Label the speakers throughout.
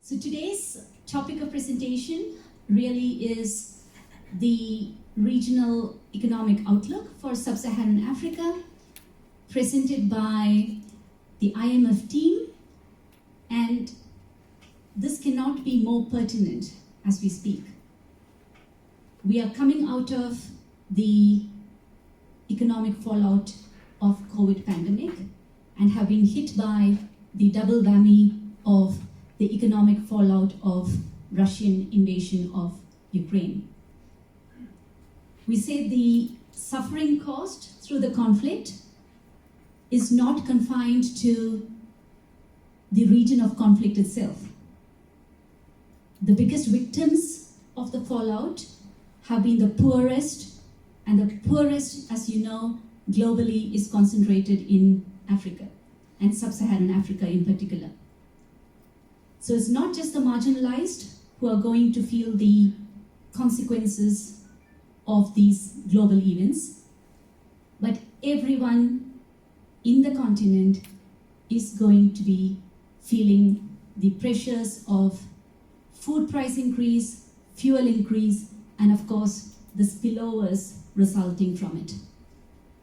Speaker 1: So today's topic of presentation really is the regional economic outlook for Sub-Saharan Africa, presented by the IMF team, and this cannot be more pertinent as we speak. We are coming out of the economic fallout of COVID pandemic and have been hit by the double whammy of the economic fallout of Russian invasion of Ukraine. We say the suffering caused through the conflict is not confined to the region of conflict itself. The biggest victims of the fallout have been the poorest, and the poorest, as you know, globally is concentrated in Africa, and Sub-Saharan Africa in particular. So it's not just the marginalized who are going to feel the consequences of these global events, but everyone in the continent is going to be feeling the pressures of food price increase, fuel increase, and of course, the spillovers resulting from it.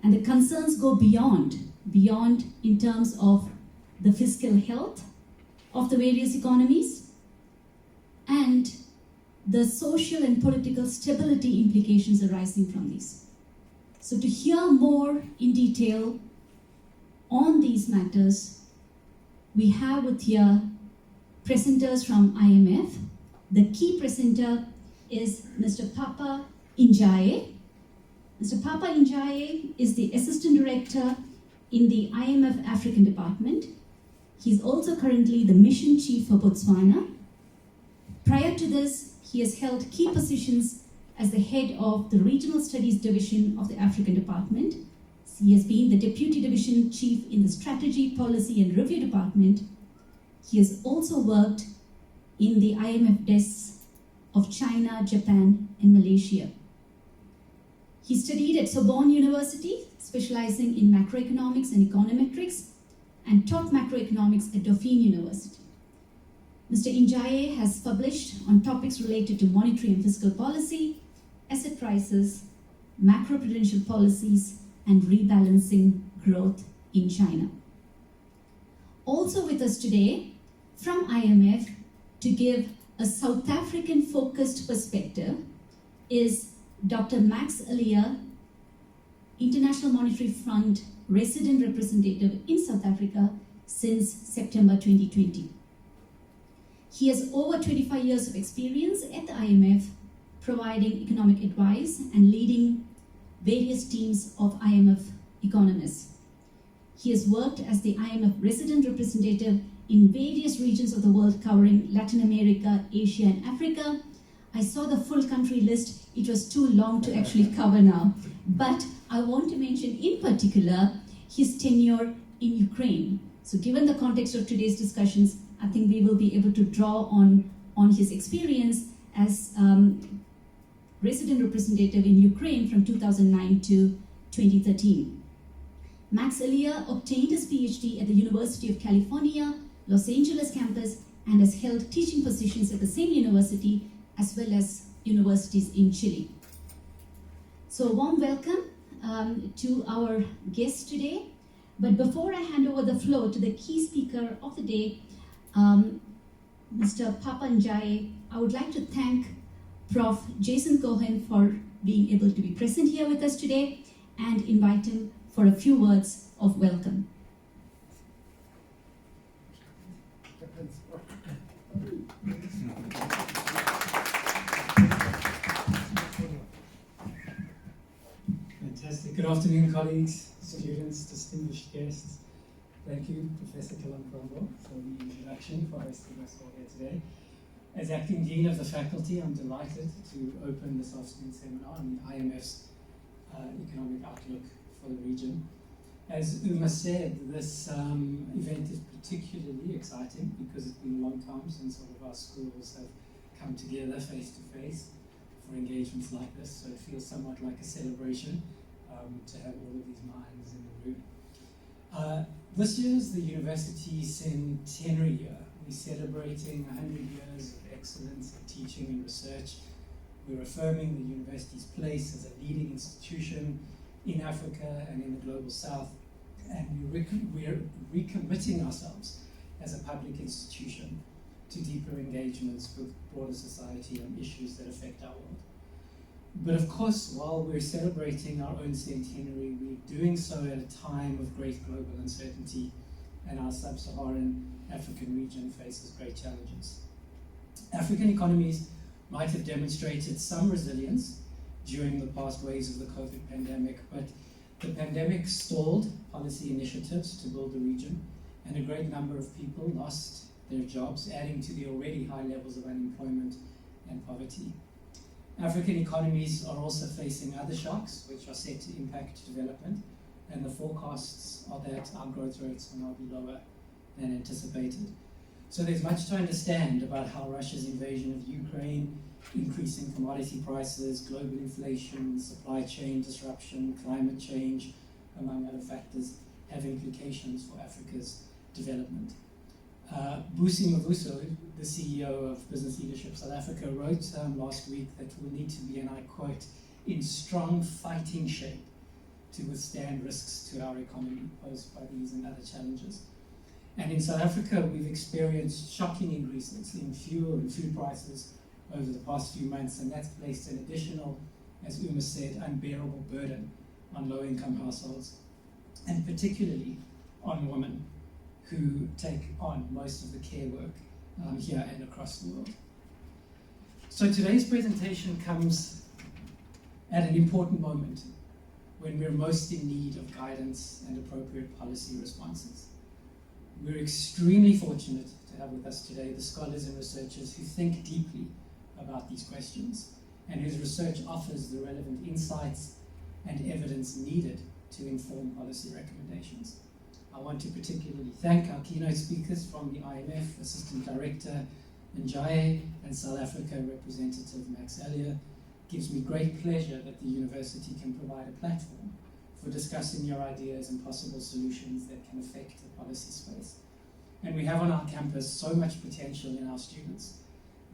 Speaker 1: And the concerns go beyond in terms of the fiscal health of the various economies and the social and political stability implications arising from these. So to hear more in detail on these matters, we have with here presenters from IMF. The key presenter is Mr. Papa Injaye. Mr. Papa Injaye is the Assistant Director in the IMF African Department. He's also currently the Mission Chief for Botswana. Prior to this, he has held key positions as the head of the Regional Studies Division of the African Department. He has been the Deputy Division Chief in the Strategy, Policy and Review Department. He has also worked in the IMF desks of China, Japan, and Malaysia. He studied at Sorbonne University, specializing in macroeconomics and econometrics, and taught macroeconomics at Dauphine University. Mr. Injaye has published on topics related to monetary and fiscal policy, asset prices, macroprudential policies, and rebalancing growth in China. Also with us today from IMF to give a South African focused perspective is Dr. Max Elia, International Monetary Fund resident representative in South Africa since September 2020. He has over 25 years of experience at the IMF, providing economic advice and leading various teams of IMF economists. He has worked as the IMF resident representative in various regions of the world, covering Latin America, Asia, and Africa. I saw the full country list. It was too long to actually cover now. But I want to mention in particular his tenure in Ukraine. So given the context of today's discussions, I think we will be able to draw on his experience as resident representative in Ukraine from 2009 to 2013. Max Elia obtained his PhD at the University of California, Los Angeles campus, and has held teaching positions at the same university as well as universities in Chile. So a warm welcome to our guest today. But before I hand over the floor to the key speaker of the day, Mr. Papa Injaye, I would like to thank Prof. Jason Cohen for being able to be present here with us today and invite him for a few words of welcome.
Speaker 2: Fantastic. Good afternoon, colleagues, students, distinguished guests. Thank you, Professor Kalamkrombo, for the introduction, for hosting us all here today. As Acting Dean of the Faculty, I'm delighted to open this afternoon's seminar on the IMF's economic outlook for the region. As Uma said, this event is particularly exciting because it's been a long time since all of our schools have come together face to face for engagements like this, so it feels somewhat like a celebration to have all of these minds in the room. This year is the university's centenary year, We're celebrating 100 years of excellence in teaching and research. We're affirming the university's place as a leading institution in Africa and in the global south. And we're recommitting ourselves as a public institution to deeper engagements with broader society on issues that affect our world. But of course, while we're celebrating our own centenary, we're doing so at a time of great global uncertainty, and our sub-Saharan African region faces great challenges. African economies might have demonstrated some resilience during the past waves of the COVID pandemic, but the pandemic stalled policy initiatives to build the region, and a great number of people lost their jobs, adding to the already high levels of unemployment and poverty. African economies are also facing other shocks which are set to impact development, and the forecasts are that our growth rates will now be lower than anticipated. So there's much to understand about how Russia's invasion of Ukraine, increasing commodity prices, global inflation, supply chain disruption, climate change, among other factors, have implications for Africa's development. Busi Mavuso, the CEO of Business Leadership South Africa, wrote last week that we'll need to be, and I quote, in strong fighting shape to withstand risks to our economy posed by these and other challenges. And in South Africa, we've experienced shocking increases in fuel and food prices over the past few months, and that's placed an additional, as Uma said, unbearable burden on low-income households, and particularly on women who take on most of the care work here and across the world. So today's presentation comes at an important moment when we're most in need of guidance and appropriate policy responses. We're extremely fortunate to have with us today the scholars and researchers who think deeply about these questions and whose research offers the relevant insights and evidence needed to inform policy recommendations. I want to particularly thank our keynote speakers from the IMF, Assistant Director Njaye, and South Africa Representative Max Elliott. It gives me great pleasure that the university can provide a platform for discussing your ideas and possible solutions that can affect the policy space. And we have on our campus so much potential in our students.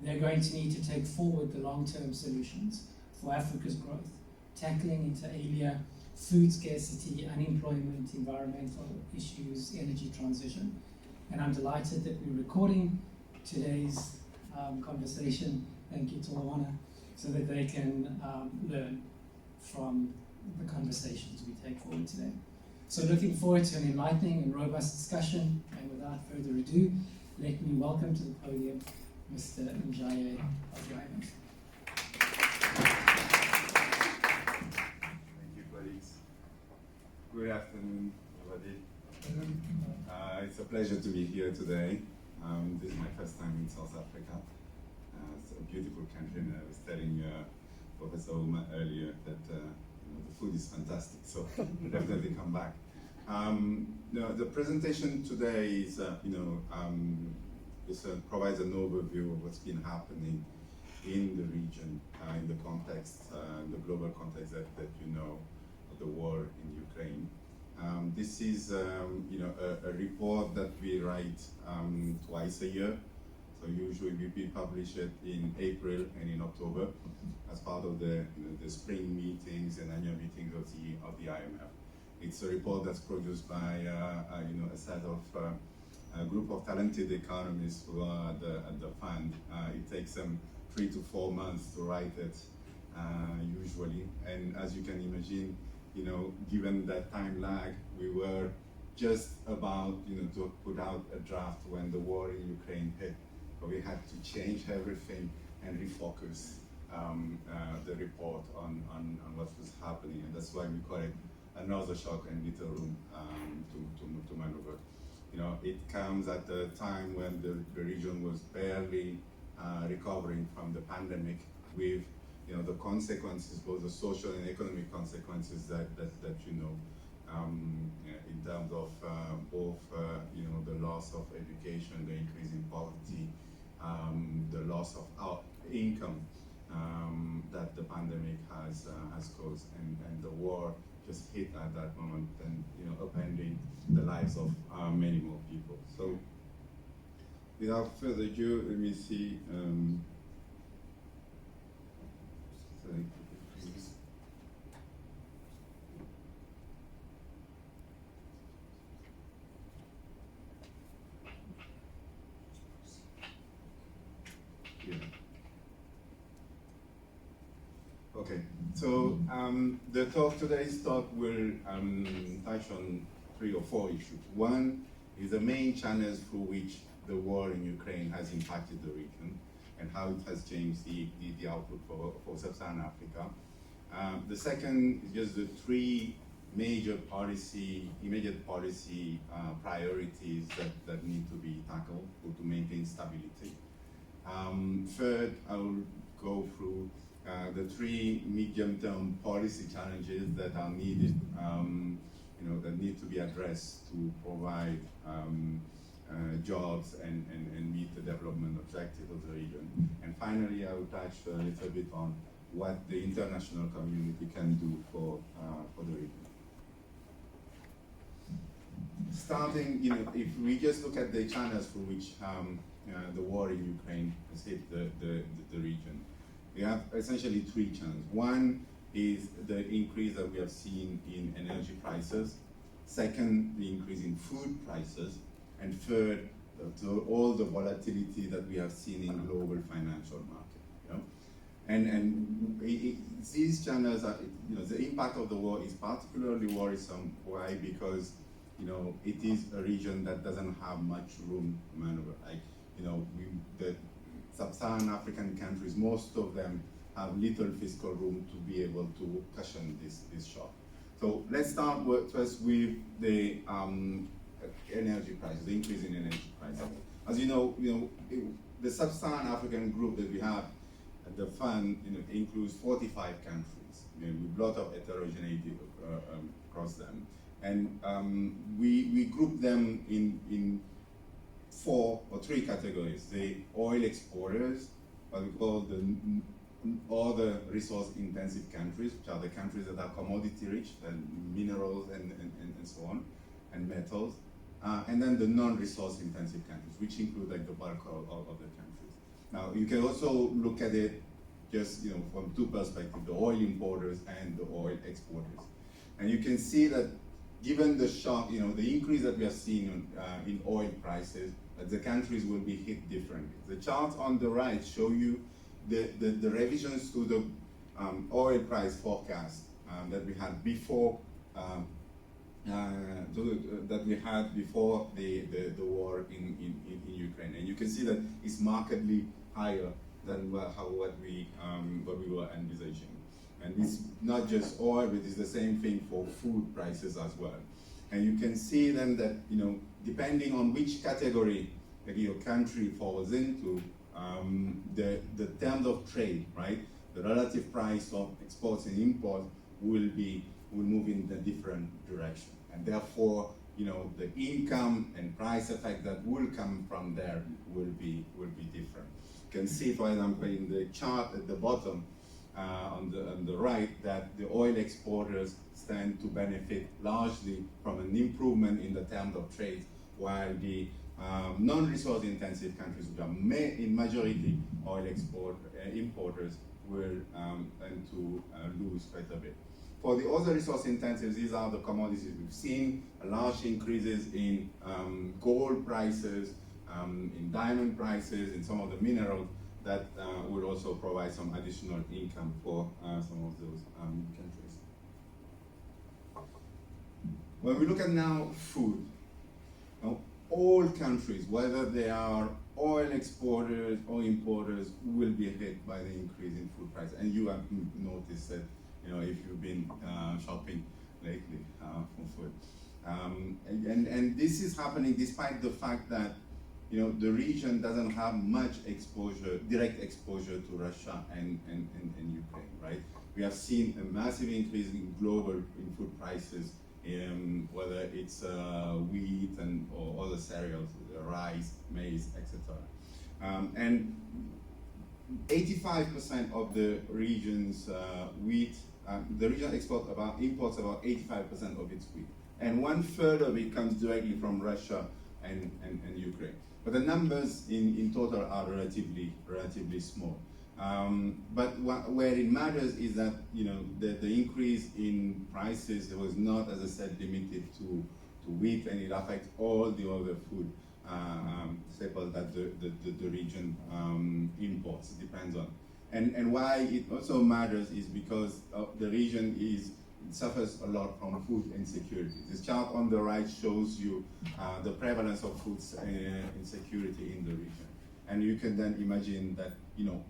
Speaker 2: They're going to need to take forward the long-term solutions for Africa's growth, tackling inter alia, food scarcity, unemployment, environmental issues, energy transition. And I'm delighted that we're recording today's conversation, thank you to Lawana, so that they can learn from the conversations we take forward today. So looking forward to an enlightening and robust discussion, and without further ado, let me welcome to the podium Mr. Njaye of the IMF.
Speaker 3: Good afternoon, everybody. It's a pleasure to be here today. This is my first time in South Africa. It's a beautiful country, and I was telling Professor Uma earlier that the food is fantastic, so definitely come back. The presentation today is, provides an overview of what's been happening in the region, in the context, the global context that you know, the war in Ukraine. This is a report that we write twice a year. So usually we publish it in April and in October as part of the spring meetings and annual meetings of the IMF. It's a report that's produced by a set of a group of talented economists who are at the fund. It takes them 3 to 4 months to write it usually, and as you can imagine, given that time lag, we were just about, to put out a draft when the war in Ukraine hit. So we had to change everything and refocus the report on what was happening, and that's why we call it another shock and little room to maneuver. It comes at a time when the region was barely recovering from the pandemic, with the consequences, both the social and economic consequences that in terms of both the loss of education, the increase in poverty, the loss of our income that the pandemic has caused, and the war just hit at that moment, and upending the lives of many more people. So without further ado, let me see. Sorry. Yeah. Okay, so the today's talk will touch on 3 or 4 issues. One is the main channels through which the war in Ukraine has impacted the region and how it has changed the outlook for Sub-Saharan Africa. The second is just the 3 major immediate policy priorities that need to be tackled to maintain stability. Third, I will go through the 3 medium-term policy challenges that are needed, that need to be addressed to provide jobs and meet the development objectives of the region. And finally, I will touch a little bit on what the international community can do for the region. Starting, if we just look at the channels through which the war in Ukraine has hit the region, we have essentially 3 channels. One is the increase that we have seen in energy prices. Second, the increase in food prices. And third, all the volatility that we have seen in global financial market. And these channels are, the impact of the war is particularly worrisome. Why? Because, it is a region that doesn't have much room to maneuver. The Sub-Saharan African countries, most of them have little fiscal room to be able to cushion this shock. So let's start first with the energy prices, the increase in energy prices. As you know, the Sub-Saharan African group that we have at the fund, includes 45 countries, with a lot of heterogeneity across them. And we group them in 4 or 3 categories: the oil exporters, what we call the other resource-intensive countries, which are the countries that are commodity-rich, minerals and so on, and metals, and then the non-resource-intensive countries, which include the bulk of the countries. Now, you can also look at it just from 2 perspectives: the oil importers and the oil exporters. And you can see that given the shock, the increase that we are seeing in oil prices, the countries will be hit differently. The charts on the right show you the revisions to the oil price forecast that we had before the war in Ukraine, and you can see that it's markedly higher than what we were envisaging. And it's not just oil, but it's the same thing for food prices as well. And you can see then that depending on which category your country falls into, the terms of trade, right? The relative price of exports and imports will move in a different direction. And therefore, the income and price effect that will come from there will be different. You can see, for example, in the chart at the bottom on the right, that the oil exporters stand to benefit largely from an improvement in the terms of trade, while the non-resource intensive countries, which are in majority oil importers, will tend to lose quite a bit. For the other resource intensives, these are the commodities. We've seen large increases in gold prices, in diamond prices, in some of the minerals that will also provide some additional income for some of those countries. When we look at now food, all countries, whether they are oil exporters or importers, will be hit by the increase in food prices. And you have noticed that, if you've been shopping lately for food. And this is happening despite the fact that, the region doesn't have much direct exposure to Russia and Ukraine, right? We have seen a massive increase in food prices, whether it's wheat or other cereals, rice, maize, etc. And 85% of the region's wheat, the region imports about 85% of its wheat, and 1/3 of it comes directly from Russia and Ukraine. But the numbers in total are relatively small. But where it matters is that the increase in prices was not, as I said, limited to wheat, and it affects all the other food staples that the region imports. It depends on, and why it also matters is because the region suffers a lot from food insecurity. This chart on the right shows you the prevalence of food insecurity in the region. And you can then imagine that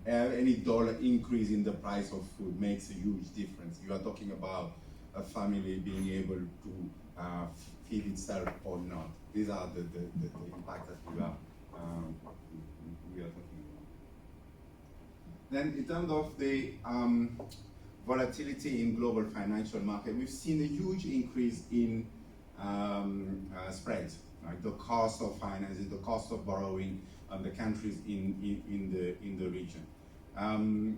Speaker 3: any dollar increase in the price of food makes a huge difference. You are talking about a family being able to feed itself or not. These are the impact that we are talking about. Then in terms of the volatility in global financial market, we've seen a huge increase in spreads, right? The cost of finances, the cost of borrowing the countries in the region. One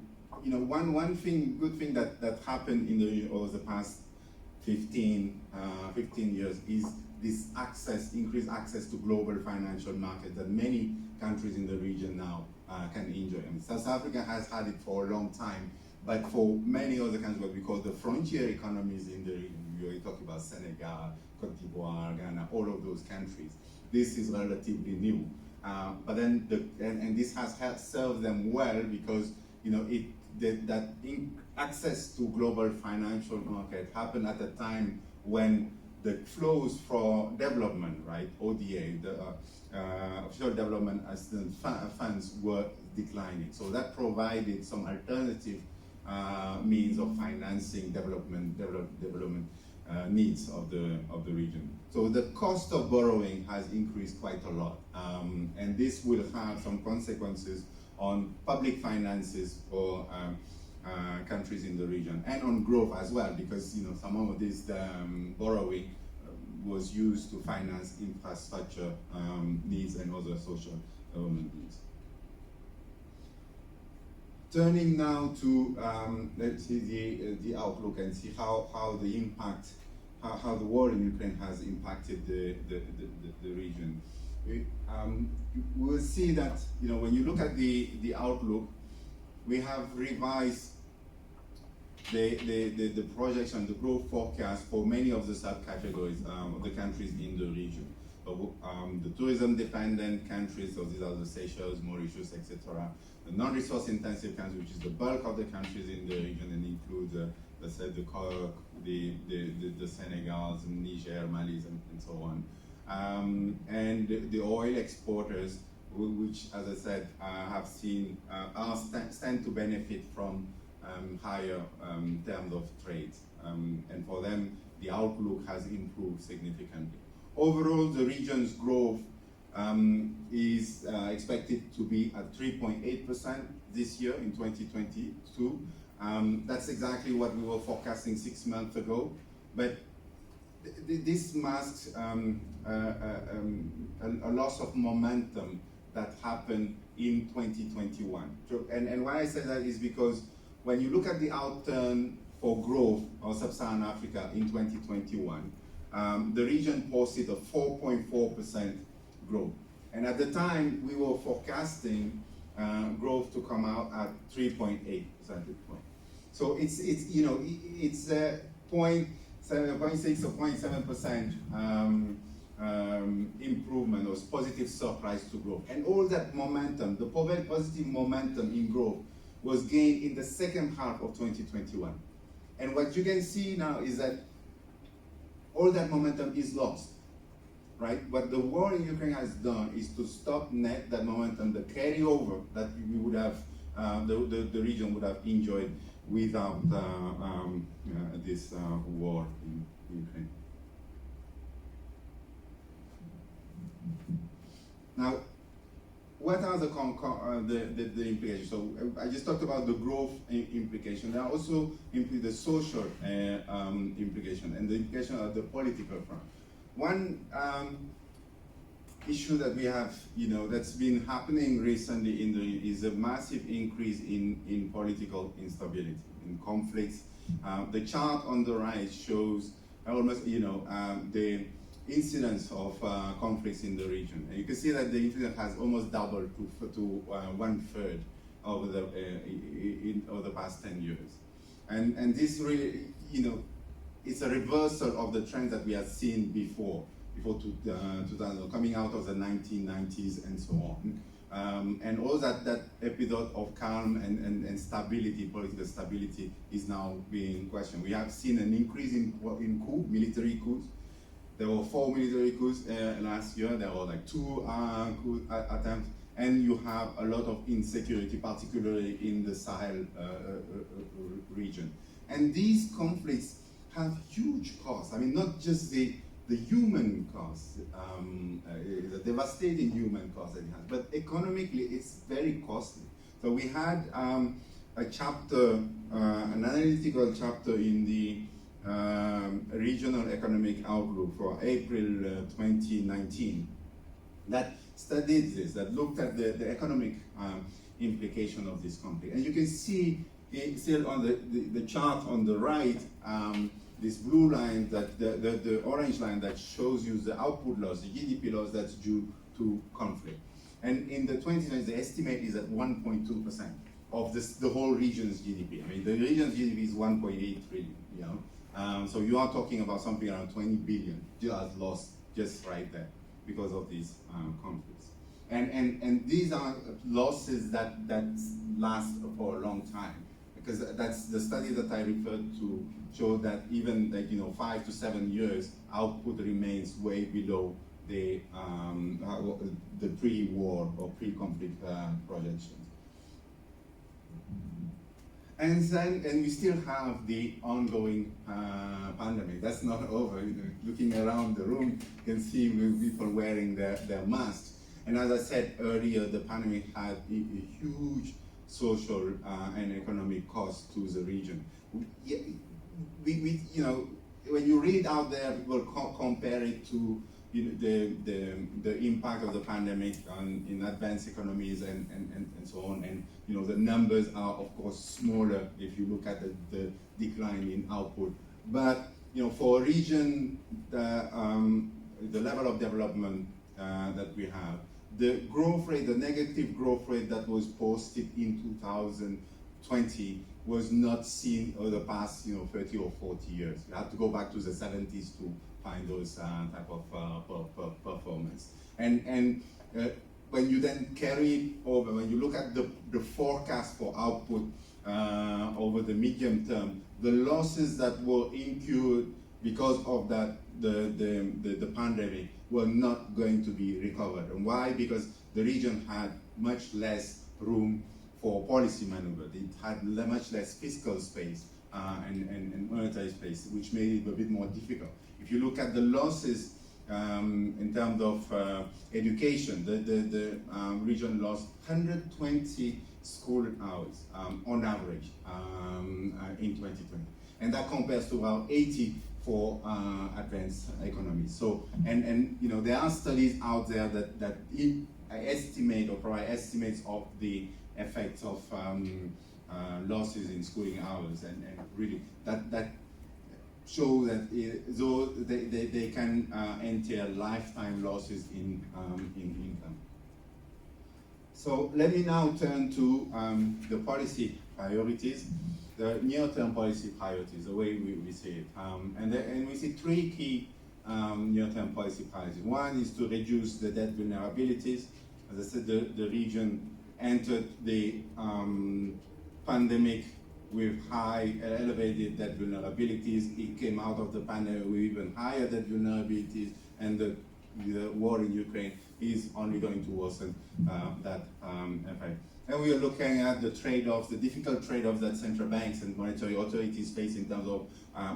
Speaker 3: good thing that happened in the region over the past 15 years is this increased access to global financial markets that many countries in the region now can enjoy. I mean, South Africa has had it for a long time, but for many other countries, what we call the frontier economies in the region, we talk about Senegal, Cote d'Ivoire, Ghana, all of those countries, this is relatively new. But then, this has served them well because access to global financial market happened at a time when the flows for development, right, ODA, the official development assistance funds were declining. So that provided some alternative means of financing development needs of the region. So the cost of borrowing has increased quite a lot, and this will have some consequences on public finances for countries in the region, and on growth as well, because some of this borrowing was used to finance infrastructure needs and other social development needs. Turning now to let's see the outlook and see how the impact, how the war in Ukraine has impacted the region. We will see that when you look at the outlook, we have revised the projection, the growth forecast for many of the subcategories of the countries in the region. The tourism-dependent countries, so these are the Seychelles, Mauritius, etc. The non-resource intensive countries, which is the bulk of the countries in the region, and includes, let's say, the Senegals, Niger, Malis, and so on. And the oil exporters, which, as I said, have seen stand to benefit from higher terms of trade, and for them the outlook has improved significantly. Overall, the region's growth is expected to be at 3.8% this year in 2022. That's exactly what we were forecasting 6 months ago, but this masks a loss of momentum that happened in 2021. And why I say that is because when you look at the outturn for growth of Sub-Saharan Africa in 2021, the region posted a 4.4% growth. And at the time, we were forecasting growth to come out at 3.8 percentage points. So it's 0.6 or 0.7% improvement or positive surprise to growth. And all that momentum, the positive momentum in growth, was gained in the second half of 2021. And what you can see now is that all that momentum is lost, right? What the war in Ukraine has done is to stop that momentum, the carryover that we would have, the region would have enjoyed without this war in Ukraine. Now, what are the implications? So I just talked about the growth implication. There are also the social implication and the implication of the political front. One issue that we have, that's been happening recently is a massive increase in political instability, in conflicts. The chart on the right shows almost, incidence of conflicts in the region. And you can see that the incidence has almost doubled to 1/3 over the past 10 years. And this really, it's a reversal of the trend that we had seen before 2000, coming out of the 1990s and so on. And all that episode of calm and stability, political stability, is now being questioned. We have seen an increase in military coups. There were 4 military coups last year. There were like 2 coup attempts, and you have a lot of insecurity, particularly in the Sahel region. And these conflicts have huge costs. I mean, not just the human costs, the devastating human costs that it has, but economically it's very costly. So we had a chapter, an analytical chapter in the Regional Economic Outlook for April 2019 that studied this, that looked at the economic implication of this conflict. And you can see still on the chart on the right, this blue line, that the orange line that shows you the output loss, the GDP loss that's due to conflict. And in the 2020s, the estimate is at 1.2% of the whole region's GDP. I mean, the region's GDP is 1.8 trillion, so you are talking about something around 20 billion just lost just right there because of these conflicts. And these are losses that last for a long time, because that's the study that I referred to show that even 5 to 7 years, output remains way below the pre-war or pre-conflict projections. And we still have the ongoing pandemic. That's not over. Looking around the room, you can see people wearing their masks. And as I said earlier, the pandemic had a huge social and economic cost to the region. When you read out there, people compare it to the impact of the pandemic in advanced economies and so on. And the numbers are of course smaller if you look at the decline in output. But for a region, the level of development that we have, the growth rate, the negative growth rate that was posted in 2020 was not seen over the past 30 or 40 years. You have to go back to the 70s to find those type of performance. And when you then carry over, when you look at the forecast for output over the medium term, the losses that were incurred because of that the pandemic were not going to be recovered. And why? Because the region had much less room for policy maneuver. It had much less fiscal space and monetary space, which made it a bit more difficult. If you look at the losses in terms of education, the region lost 120 school hours on average in 2020. And that compares to about 80 for advanced economies. So, and there are studies out there that estimate or provide estimates of the effects of losses in schooling hours, and really that show that though they can entail lifetime losses in income. So let me now turn to the policy priorities, the near-term policy priorities, the way we see it. And we see 3 key near-term policy priorities. One is to reduce the debt vulnerabilities. As I said, the region entered the pandemic with high, elevated debt vulnerabilities. It came out of the pandemic with even higher debt vulnerabilities, and the war in Ukraine is only going to worsen that effect. And we are looking at the trade-offs, the difficult trade-offs that central banks and monetary authorities face in terms of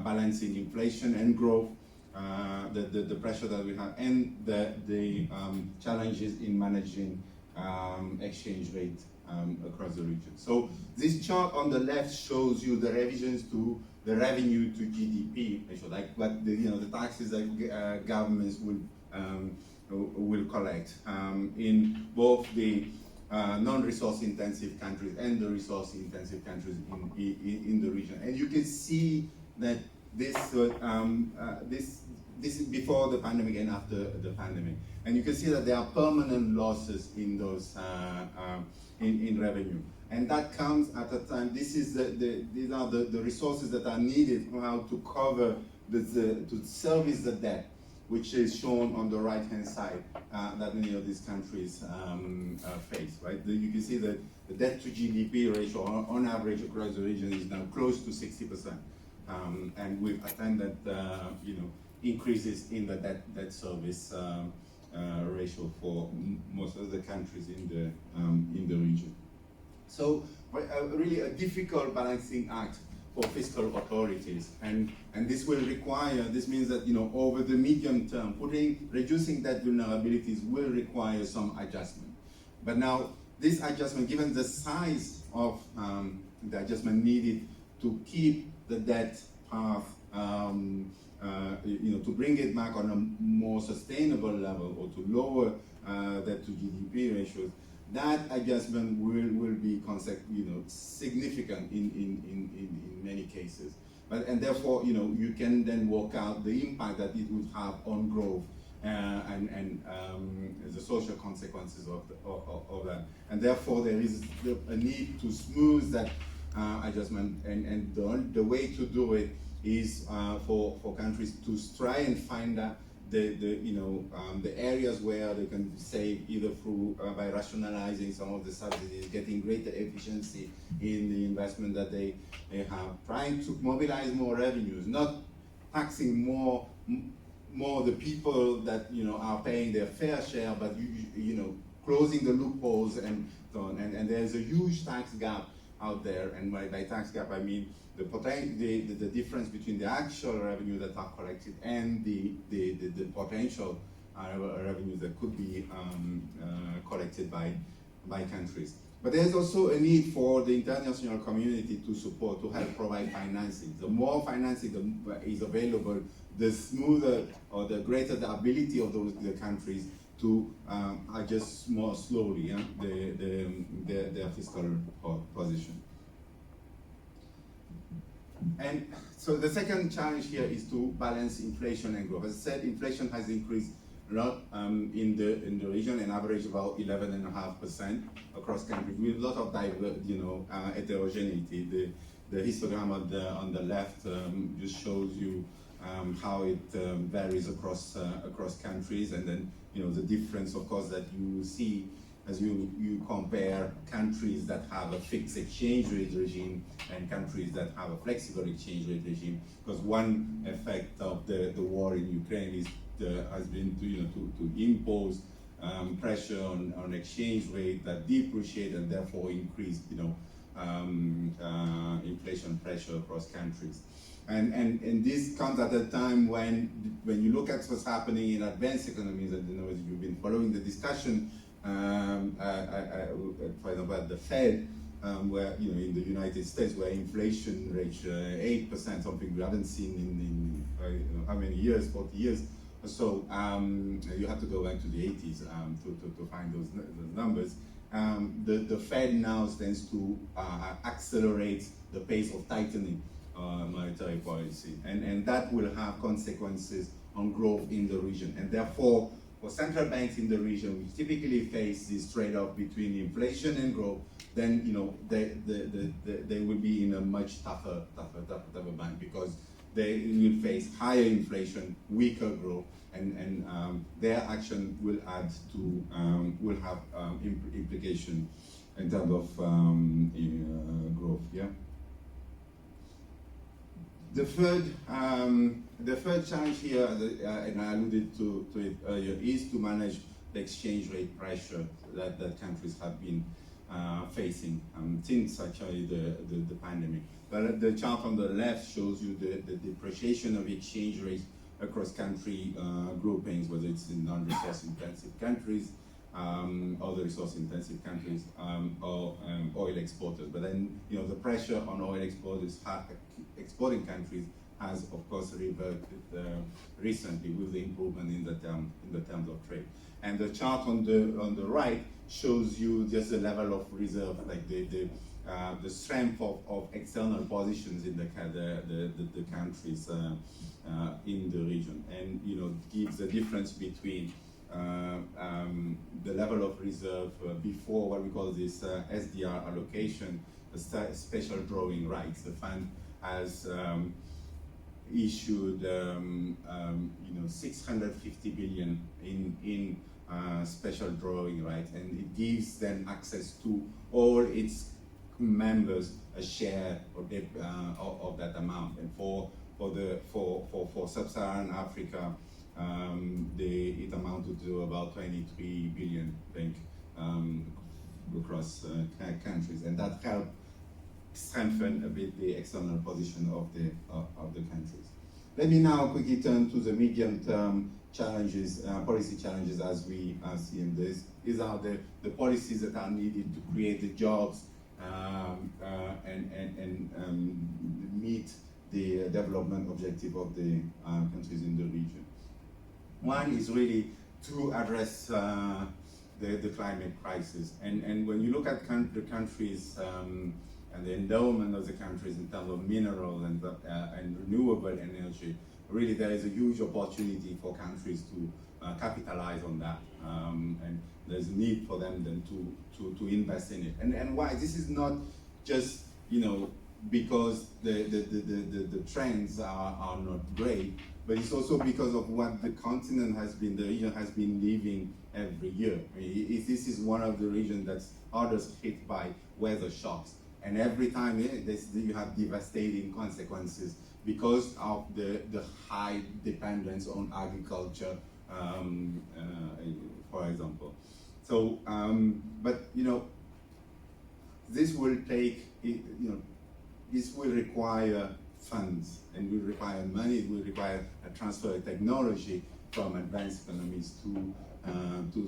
Speaker 3: balancing inflation and growth, the pressure that we have, and the challenges in managing exchange rate across the region. So this chart on the left shows you the revisions to the revenue to GDP ratio, like what the taxes that governments will collect in both the non-resource intensive countries and the resource intensive countries in the region. And you can see that this this is before the pandemic and after the pandemic. And you can see that there are permanent losses in those in revenue. And that comes at a time, these are the resources that are needed now to cover, to service the debt, which is shown on the right-hand side that many of these countries face, right? You can see that the debt to GDP ratio on average across the region is now close to 60%. And we've attended, increases in the debt service ratio for most of the countries in the region. So really a difficult balancing act for fiscal authorities, and this will require, this means that over the medium term, reducing debt vulnerabilities will require some adjustment. But now this adjustment, given the size of the adjustment needed to keep the debt path, to bring it back on a more sustainable level or to lower debt to GDP ratios, that adjustment will be significant in many cases. And therefore, you can then work out the impact that it would have on growth and the social consequences of that. And therefore, there is a need to smooth that adjustment. And the way to do it is for countries to try and find out the areas where they can save, either through by rationalizing some of the subsidies, getting greater efficiency in the investment that they have, trying to mobilize more revenues, not taxing more the people that are paying their fair share, but closing the loopholes and so on. And there's a huge tax gap out there, and by tax gap I mean the difference between the actual revenue that are collected and the potential revenue that could be collected by countries. But there's also a need for the international community to support, to help provide financing. The more financing is available, the smoother or the greater the ability of the countries to adjust more slowly their fiscal position. And so the second challenge here is to balance inflation and growth. As I said, inflation has increased a lot in the region, an average about 11.5% across countries, with a lot of heterogeneity. The histogram on the left just shows you how it varies across countries, and then the difference, of course, that you see as you compare countries that have a fixed exchange rate regime and countries that have a flexible exchange rate regime. Because one effect of the war in Ukraine has been to impose pressure on exchange rate that depreciate and therefore increase inflation pressure across countries. And this comes at a time when you look at what's happening in advanced economies, and as you've been following the discussion, for example, at the Fed, where in the United States, where inflation reached 8%, something we haven't seen in how many years, 40 years or so. You have to go back to the 80s to find those numbers. The Fed now tends to accelerate the pace of tightening monetary policy, and that will have consequences on growth in the region. And therefore, for central banks in the region, which typically face this trade-off between inflation and growth, then they will be in a much tougher bind, because they will face higher inflation, weaker growth, and their action will add to will have implication in terms of growth. Yeah. The third challenge here, and I alluded to it earlier, is to manage the exchange rate pressure that countries have been facing since actually the pandemic. But the chart on the left shows you the depreciation of exchange rates across country groupings, whether it's in non-resource intensive countries, other resource intensive countries, or oil exporters. But then the pressure on oil exporting countries has, of course, reverted recently with the improvement in the terms of trade. And the chart on the right shows you just the level of reserve, like the strength of external positions in the countries in the region, and gives the difference between the level of reserve before what we call this SDR allocation, the special drawing rights. The fund has issued 650 billion in special drawing rights, and it gives them access to all its members a share of that amount. And for Sub-Saharan Africa, it amounted to about 23 billion, I think, across countries, and that helped strengthen a bit the external position of the countries. Let me now quickly turn to the medium-term challenges, policy challenges as we see in this. These are the policies that are needed to create the jobs and meet the development objective of the countries in the region. One is really to address the climate crisis, and when you look at the countries and the endowment of the countries in terms of mineral and renewable energy, really there is a huge opportunity for countries to capitalize on that, and there's a need for them then to invest in it. And why? This is not just because the trends are not great, but it's also because of what the region has been living every year. This is one of the regions that's hardest hit by weather shocks, and every time you have devastating consequences because of the high dependence on agriculture, for example. So, but this will take, this will require funds, and will require money. It will require a transfer of technology from advanced economies to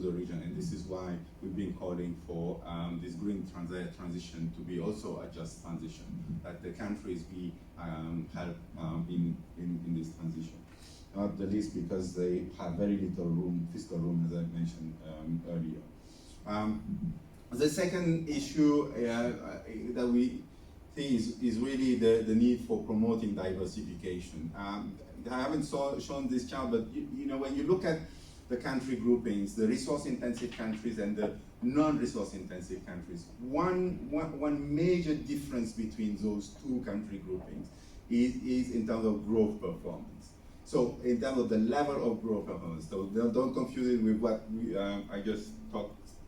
Speaker 3: the region, and this is why we've been calling for this green transition to be also a just transition, that the countries be help in this transition. Not the least because they have very little fiscal room, as I mentioned earlier. The second issue that we think is really the need for promoting diversification. I haven't shown this chart, but when you look at the country groupings, the resource-intensive countries and the non-resource-intensive countries, one major difference between those two country groupings is in terms of growth performance. So in terms of the level of growth performance, so don't confuse it with what I just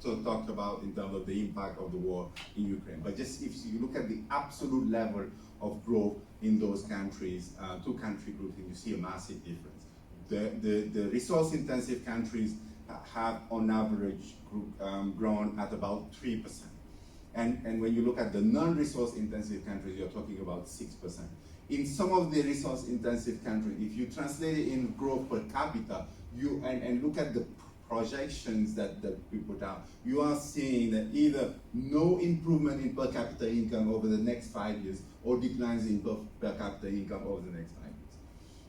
Speaker 3: talked about in terms of the impact of the war in Ukraine. But just if you look at the absolute level of growth in those countries, two country groupings, you see a massive difference. The resource-intensive countries have, on average, grown at about 3%. And when you look at the non-resource-intensive countries, you're talking about 6%. In some of the resource-intensive countries, if you translate it in growth per capita, and look at the projections that we put out, you are seeing that either no improvement in per capita income over the next 5 years, or declines in per capita income over the next 5 years.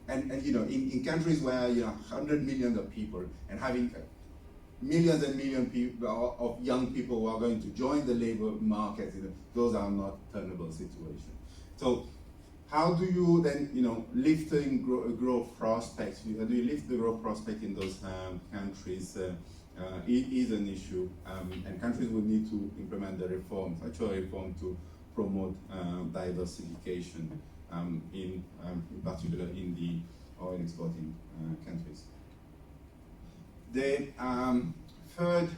Speaker 3: And in countries where 100 million of people and having millions and millions of young people who are going to join the labor market, those are not tenable situations. So how do you then, lift growth prospects? How do you lift the growth prospect in those countries? Is an issue, and countries will need to implement the reforms, actual reform to promote diversification, in particular in the oil exporting countries. The third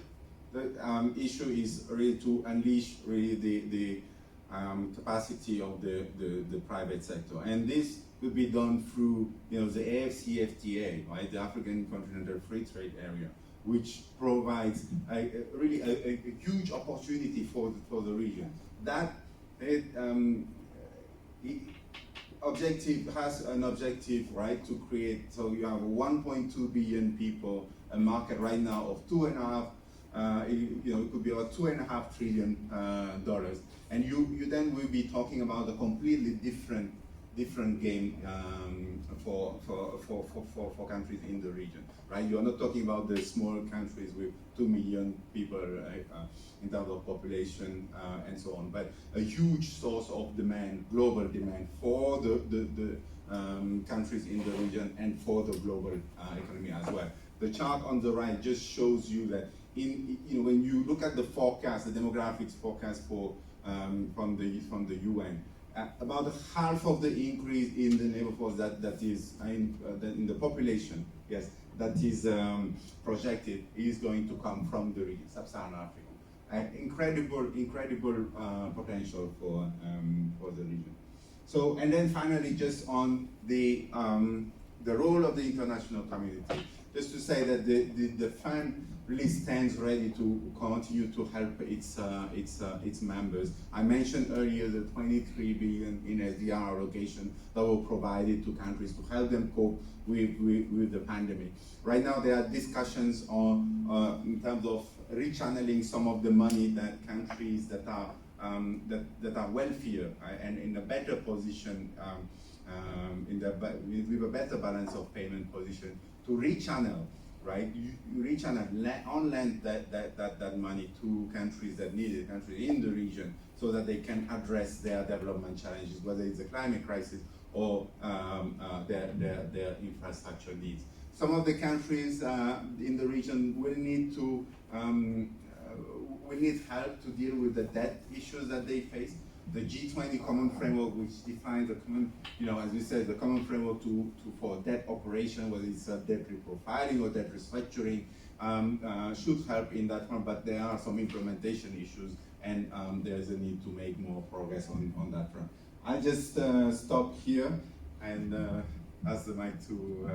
Speaker 3: issue is really to unleash the capacity of the private sector, and this could be done through the AFCFTA, right, the African Continental Free Trade Area, which provides really a huge opportunity for the region. That objective has an objective, right, to create. So you have 1.2 billion people, a market right now of 2.5. It could be about $2.5 trillion, and you then will be talking about a completely different different game for countries in the region, right? You are not talking about the small countries with 2 million people in terms of population and so on, but a huge source of demand, global demand for the countries in the region and for the global economy as well. The chart on the right just shows you that when you look at the forecast, the demographics forecast for from the UN, about half of the increase in the labor force that is in the population, yes, that is projected is going to come from the region, Sub-Saharan Africa. Incredible potential for the region. So, and then finally, just on the role of the international community, just to say that the fund really stands ready to continue to help its members. I mentioned earlier the 23 billion in SDR allocation that were provided to countries to help them cope with the pandemic. Right now there are discussions on in terms of rechanneling some of the money that countries that are wealthier and in a better position, with a better balance of payment position, to rechannel, right? You rechannel on lend that money to countries that need it, countries in the region, so that they can address their development challenges, whether it's the climate crisis or their infrastructure needs. Some of the countries in the region will need help to deal with the debt issues that they face. The G20 common framework, which defines the common, as we said, the common framework for debt operation, whether it's debt reprofiling or debt restructuring, should help in that front, but there are some implementation issues, and there's a need to make more progress on that front. I'll just stop here and pass the mic to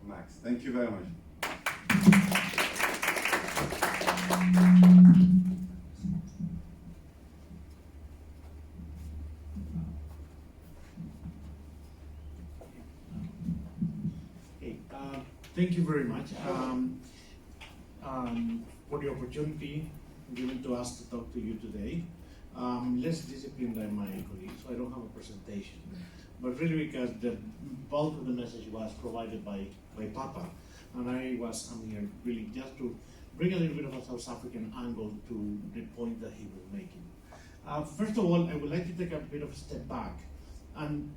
Speaker 3: Max. Thank you very much.
Speaker 4: Thank you very much for the opportunity given to us to talk to you today. Less disciplined than my colleagues, so I don't have a presentation. But really because the bulk of the message was provided by Papa, and I'm here really just to bring a little bit of a South African angle to the point that he was making. First of all, I would like to take a bit of a step back and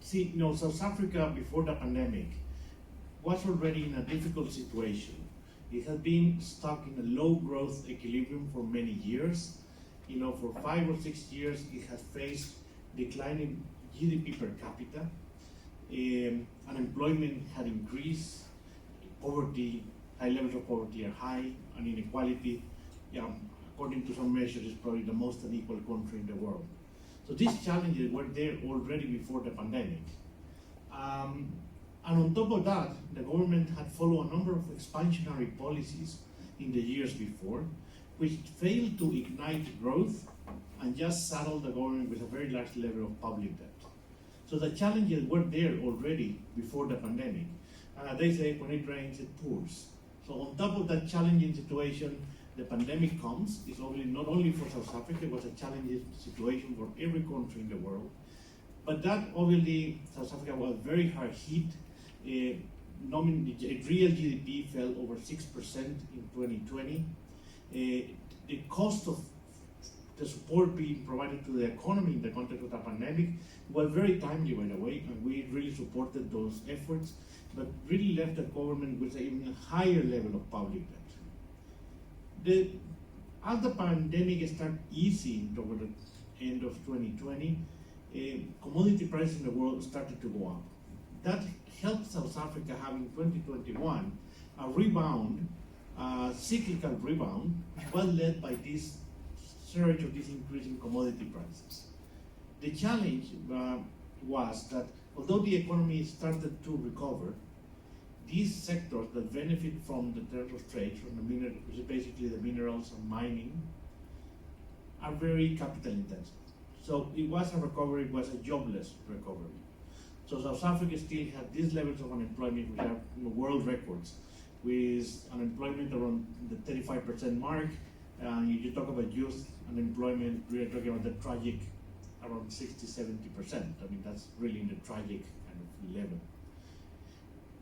Speaker 4: see, South Africa before the pandemic was already in a difficult situation. It had been stuck in a low growth equilibrium for many years. For 5 or 6 years, it has faced declining GDP per capita. Unemployment had increased, poverty, high levels of poverty are high, and inequality, according to some measures, is probably the most unequal country in the world. So these challenges were there already before the pandemic. And on top of that, the government had followed a number of expansionary policies in the years before, which failed to ignite growth and just saddled the government with a very large level of public debt. So the challenges were there already before the pandemic. They say when it rains, it pours. So on top of that challenging situation, the pandemic comes. It's not only for South Africa, it was a challenging situation for every country in the world. But that obviously, South Africa was very hard hit. Real GDP fell over 6% in 2020. The cost of the support being provided to the economy in the context of the pandemic was very timely, by the way, and we really supported those efforts, but really left the government with an even higher level of public debt. As the pandemic started easing toward the end of 2020, commodity prices in the world started to go up. That helped South Africa have in 2021 a rebound, cyclical rebound, well led by this surge of this increase in commodity prices. The challenge was that although the economy started to recover, these sectors that benefit from the terms of trade, which is basically the minerals and mining, are very capital intensive. So it was a recovery, it was a jobless recovery. So South Africa still had these levels of unemployment, which are world records, with unemployment around the 35% mark. If you talk about youth unemployment, we are talking about the tragic around 60–70%. I mean, that's really in the tragic kind of level.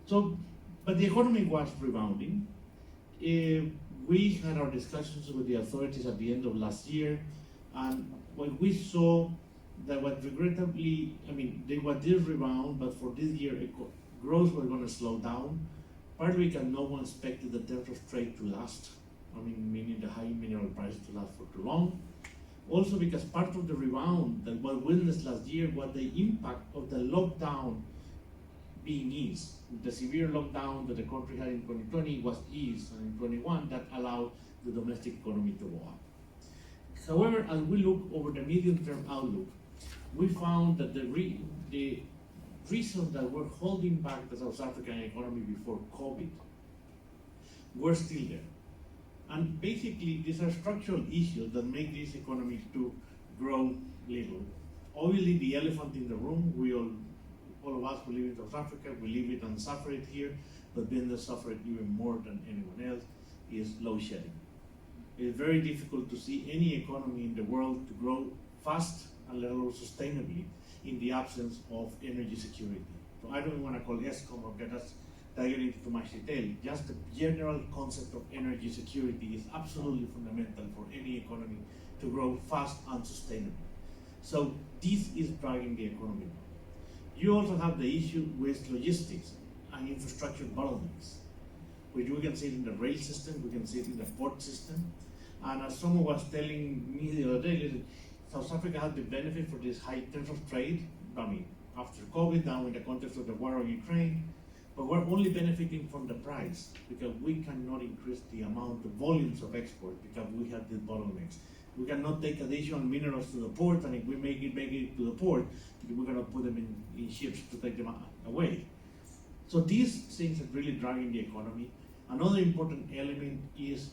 Speaker 4: So, but the economy was rebounding. We had our discussions with the authorities at the end of last year, and when we saw that what regrettably, I mean, they were did rebound, but for this year, growth was going to slow down, partly because no one expected the terms of trade to last. I mean, meaning the high mineral prices to last for too long. Also because part of the rebound that was witnessed last year was the impact of the lockdown being eased. The severe lockdown that the country had in 2020 was eased, and in 2021 that allowed the domestic economy to go up. However, as we look over the medium-term outlook, we found that the reasons that were holding back the South African economy before COVID were still there. And basically, these are structural issues that make this economy to grow little. Obviously, the elephant in the room, all of us who live in South Africa, we live it and suffer it here, but then they suffer it even more than anyone else, is load shedding. It's very difficult to see any economy in the world to grow fast and let alone sustainably in the absence of energy security. So I don't want to call ESCOM or get us getting into too much detail. Just the general concept of energy security is absolutely fundamental for any economy to grow fast and sustainably. So this is driving the economy. You also have the issue with logistics and infrastructure bottlenecks, which we can see it in the rail system, we can see it in the port system. And as someone was telling me the other day, listen, South Africa had the benefit for this high terms of trade, I mean, after COVID, now in the context of the war on Ukraine, but we're only benefiting from the price because we cannot increase the amount, the volumes of export because we have these bottlenecks. We cannot take additional minerals to the port, and if we make it to the port, we're going to put them in ships to take them away. So these things are really driving the economy. Another important element is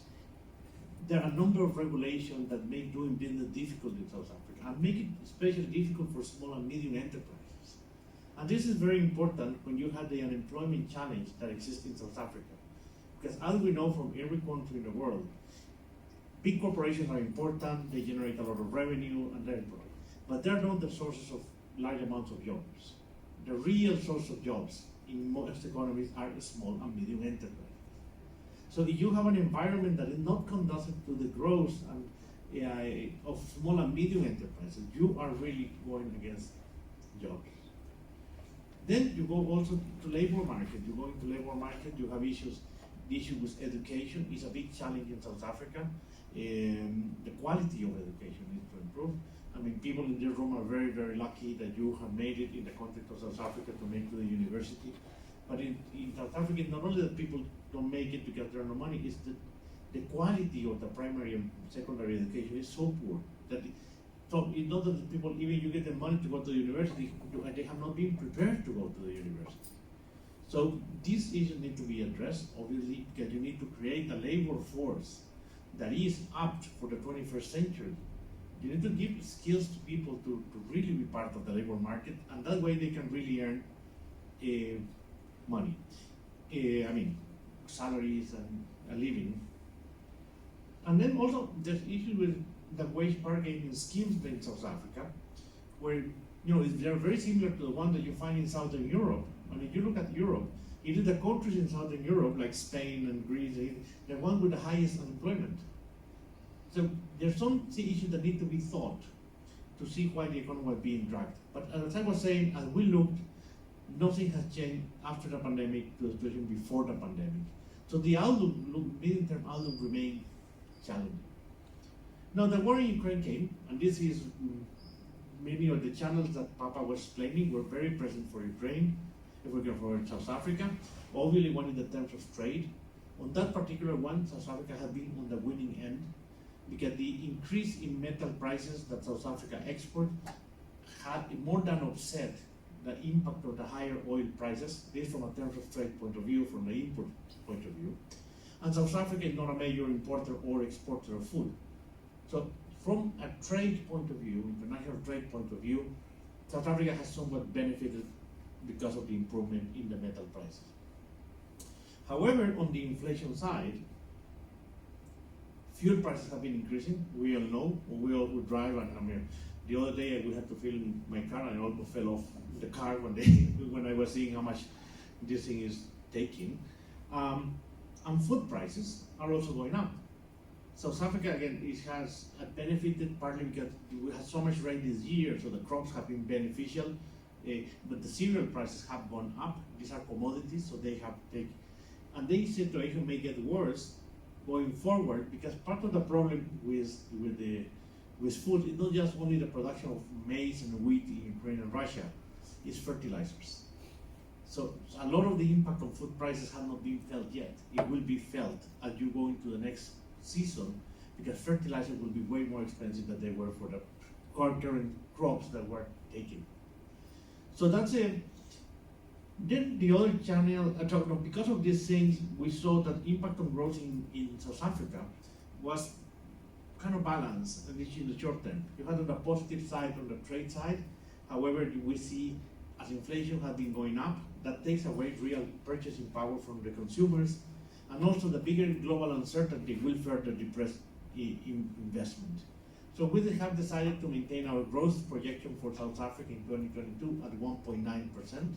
Speaker 4: there are a number of regulations that make doing business difficult in South Africa and make it especially difficult for small and medium enterprises. And this is very important when you have the unemployment challenge that exists in South Africa. Because as we know from every country in the world, big corporations are important, they generate a lot of revenue, and they're important. But they're not the sources of large amounts of jobs. The real source of jobs in most economies are small and medium enterprises. So if you have an environment that is not conducive to the growth and, of small and medium enterprises, you are really going against jobs. Then you go also to labor market. You go into labor market, you have issues. The issue with education is a big challenge in South Africa. The quality of education needs to improve. I mean, people in this room are very, very lucky that you have made it in the context of South Africa to make to the university. But in South Africa, not only that people don't make it because there are no money, it's the quality of the primary and secondary education is so poor that so it's not that the people, even you get the money to go to the university, they have not been prepared to go to the university. So these issues need to be addressed, obviously, because you need to create a labor force that is apt for the 21st century. You need to give skills to people to really be part of the labor market, and that way they can really earn money. I mean, salaries and a living. And then also there's issues with the wage bargaining schemes in South Africa, where they're very similar to the one that you find in Southern Europe. And if you look at Europe, it is the countries in Southern Europe, like Spain and Greece, the one with the highest unemployment. So there's some issues that need to be thought to see why the economy was being dragged. But as I was saying, as we looked, nothing has changed after the pandemic to the situation before the pandemic. So the outlook, medium-term outlook, remained challenging. Now the war in Ukraine came, and this is many of the channels that Papa was explaining were very present for Ukraine. If we go for South Africa, obviously one in the terms of trade. On that particular one, South Africa has been on the winning end because the increase in metal prices that South Africa export had more than offset the impact of the higher oil prices, this from a terms of trade point of view, from the import point of view. And South Africa is not a major importer or exporter of food. So from a trade point of view, international trade point of view, South Africa has somewhat benefited because of the improvement in the metal prices. However, on the inflation side, Fuel prices have been increasing. We all know. We all would drive, and I mean, the other day we had to fill my car, and I almost fell off the car one day when I was seeing how much this thing is taking. And food prices are also going up. South Africa, again, it has benefited partly because we had so much rain this year, so the crops have been beneficial, but the cereal prices have gone up. These are commodities, so they have taken, and this situation may get worse going forward, because part of the problem with food is not just only the production of maize and wheat in Ukraine and Russia, it's fertilizers. So a lot of the impact on food prices have not been felt yet. It will be felt as you go into the next season, because fertilizers will be way more expensive than they were for the current crops that were taken. So that's it. Then the other channel, because of these things, we saw that impact on growth in South Africa was kind of balanced, at least in the short term. You had on the positive side, on the trade side. However, we see as inflation has been going up, that takes away real purchasing power from the consumers, and also the bigger global uncertainty will further depress investment. So we have decided to maintain our growth projection for South Africa in 2022 at 1.9%.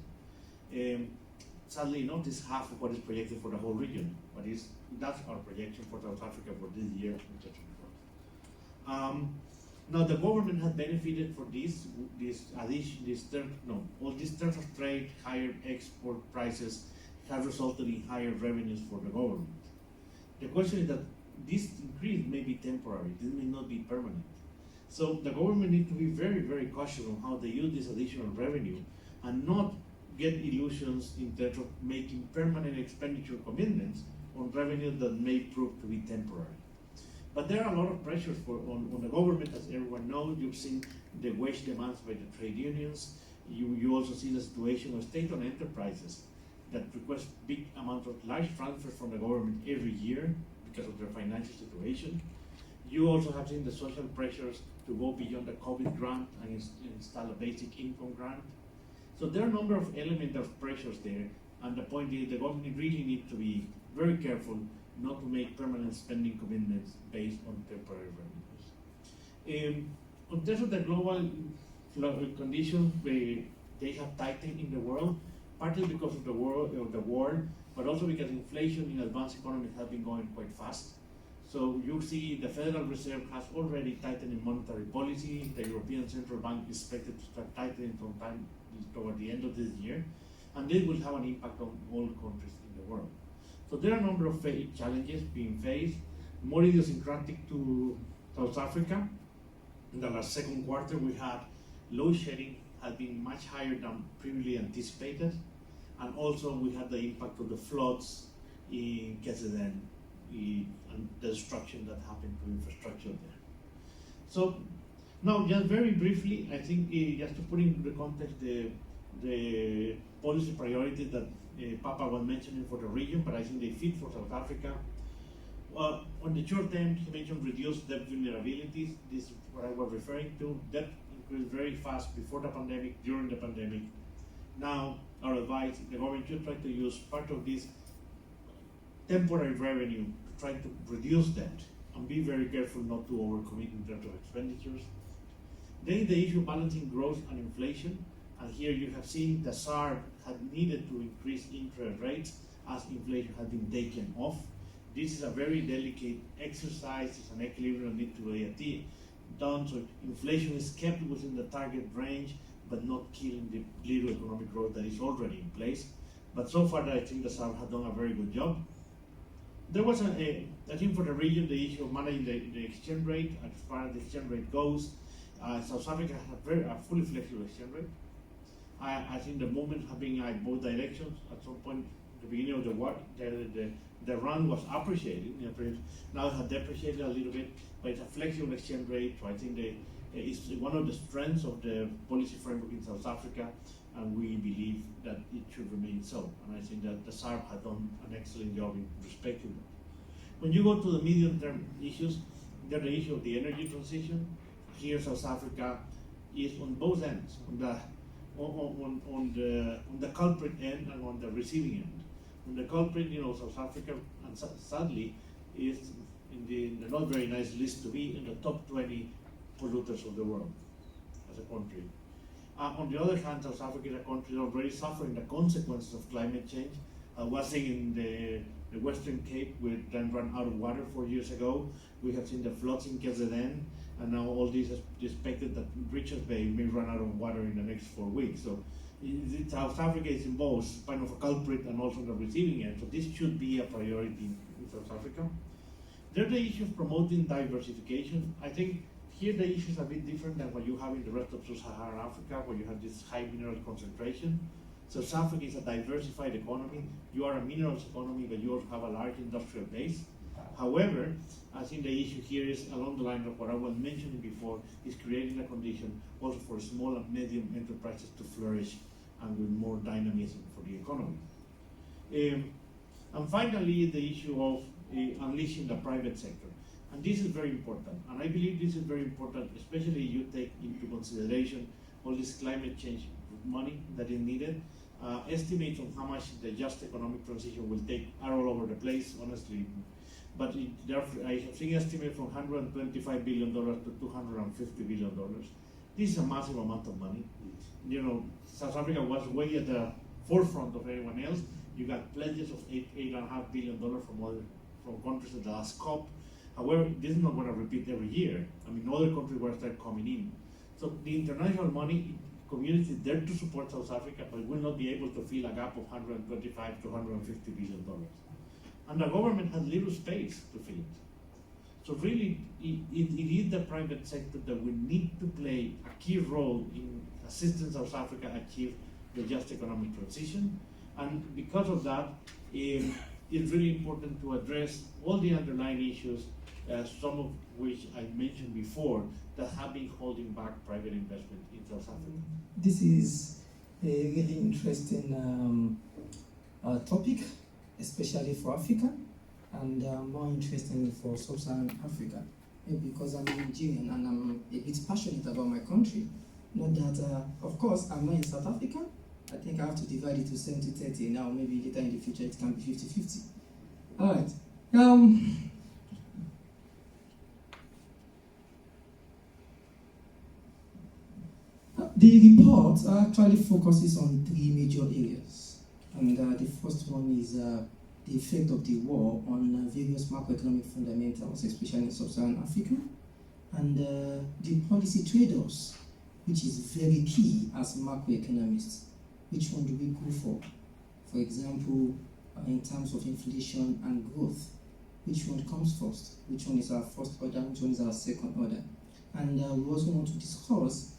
Speaker 4: Sadly, not this half of what is projected for the whole region, but that's our projection for South Africa for this year. Now the government has benefited for all these terms of trade, higher export prices have resulted in higher revenues for the government. The question is that this increase may be temporary, this may not be permanent. So the government needs to be very, very cautious on how they use this additional revenue and not get illusions in terms of making permanent expenditure commitments on revenue that may prove to be temporary. But there are a lot of pressures on the government, as everyone knows. You've seen the wage demands by the trade unions. You also see the situation of state-owned enterprises that request big amounts of large transfers from the government every year because of their financial situation. You also have seen the social pressures to go beyond the COVID grant and install a basic income grant. So there are a number of elements of pressures there, and the point is the government really needs to be very careful not to make permanent spending commitments based on temporary revenues. In terms of the global conditions, they have tightened in the world, partly because of the war, but also because inflation in advanced economies has been going quite fast. So you see the Federal Reserve has already tightened in monetary policy. The European Central Bank is expected to start tightening sometime toward the end of this year, and this will have an impact on all countries in the world. So there are a number of challenges being faced. More idiosyncratic to South Africa. In the last second quarter, we had load shedding had been much higher than previously anticipated, and also we had the impact of the floods in KZN and the destruction that happened to infrastructure there. So now, just very briefly, I think just to put into the context the policy priorities that Papa was mentioning for the region, but I think they fit for South Africa. On the short term, he mentioned reduced debt vulnerabilities. This is what I was referring to. Debt increased very fast before the pandemic, during the pandemic. Now, our advice, the government should try to use part of this temporary revenue to try to reduce debt and be very careful not to overcommit in terms of expenditures. Then the issue of balancing growth and inflation. And here you have seen the SARB had needed to increase interest rates as inflation had been taken off. This is a very delicate exercise. It's an equilibrium need to be done so inflation is kept within the target range, but not killing the little economic growth that is already in place. But so far, I think the SARB has done a very good job. There was I think for the region, the issue of managing the exchange rate. As far as the exchange rate goes, South Africa has a fully flexible exchange rate. I think the movement has been in both directions. At some point, at the beginning of the war, the rand was appreciating. Now it has depreciated a little bit, but it's a flexible exchange rate. So I think it's one of the strengths of the policy framework in South Africa, and we believe that it should remain so. And I think that the SARB has done an excellent job in respecting that. When you go to the medium-term issues, there's the issue of the energy transition. Here, South Africa is on both ends, on the culprit end and on the receiving end. On the culprit, South Africa, and sadly, is in the not very nice list to be in the top 20 polluters of the world as a country. On the other hand, South Africa is a country already suffering the consequences of climate change. I was saying in the Western Cape, we ran out of water 4 years ago. We have seen the floods in KZN, and now all this is expected that Richards Bay may run out of water in the next 4 weeks. So South Africa is involved, kind of a culprit, and also on the receiving end. So this should be a priority in South Africa. There's the issue of promoting diversification. I think here the issue is a bit different than what you have in the rest of Sub-Saharan Africa, where you have this high mineral concentration. So South Africa is a diversified economy. You are a minerals economy, but you also have a large industrial base. However, I think the issue here is along the line of what I was mentioning before, is creating a condition also for small and medium enterprises to flourish and with more dynamism for the economy. And finally, the issue of unleashing the private sector. And this is very important. And I believe this is very important, especially you take into consideration all this climate change money that is needed. Estimates on how much the just economic transition will take are all over the place, honestly. But I have seen estimates from $125 billion to $250 billion. This is a massive amount of money. You know, South Africa was way at the forefront of everyone else. You got pledges of $8.5 billion from countries at the last COP. However, this is not going to repeat every year. I mean, other countries will start coming in. So the international money community is there to support South Africa, but will not be able to fill a gap of $125 to $150 billion. And the government has little space to fill it. So really, it is the private sector that will need to play a key role in assisting South Africa achieve the just economic transition. And because of that, it's really important to address all the underlying issues, some of which I mentioned before, that have been holding back private investment in South Africa.
Speaker 5: This is a really interesting topic, especially for Africa, and more interesting for Sub-Saharan Africa, because I'm Nigerian and I'm a bit passionate about my country. Not that, of course, I'm not in South Africa. I think I have to divide it to 70-30 now. Maybe later in the future it can be 50-50. All right. The report actually focuses on 3 major areas. And the first one is the effect of the war on various macroeconomic fundamentals, especially in Sub-Saharan Africa, and the policy trade-offs, which is very key as macroeconomists. Which one do we go for? For example, in terms of inflation and growth, which one comes first? Which one is our first order? Which one is our second order? And we also want to discuss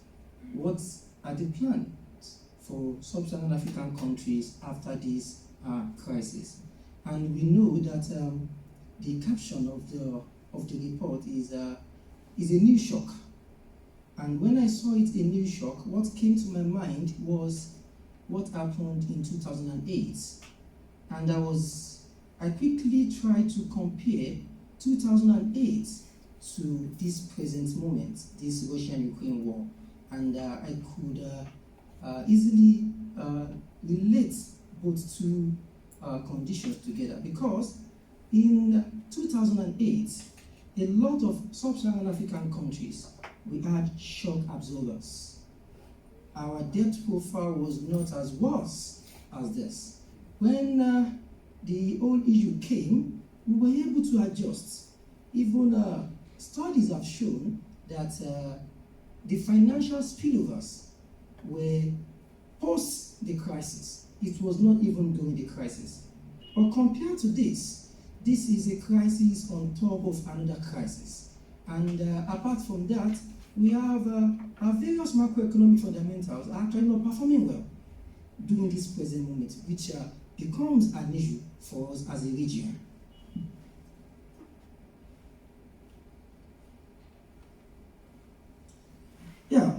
Speaker 5: what are the plans for Sub-Saharan African countries after this crisis. And we know that the caption of the report is a new shock. And when I saw it, a new shock, what came to my mind was what happened in 2008. And I quickly tried to compare 2008 to this present moment, this Russia-Ukraine war. And I could easily relate both two conditions together, because in 2008, a lot of Sub-Saharan African countries, we had shock absorbers. Our debt profile was not as worse as this. When the whole issue came, we were able to adjust. Even studies have shown that the financial spillovers were post the crisis. It was not even during the crisis. But compared to this is a crisis on top of another crisis. And apart from that, we have our various macroeconomic fundamentals are actually not performing well during this present moment, which becomes an issue for us as a region. Yeah,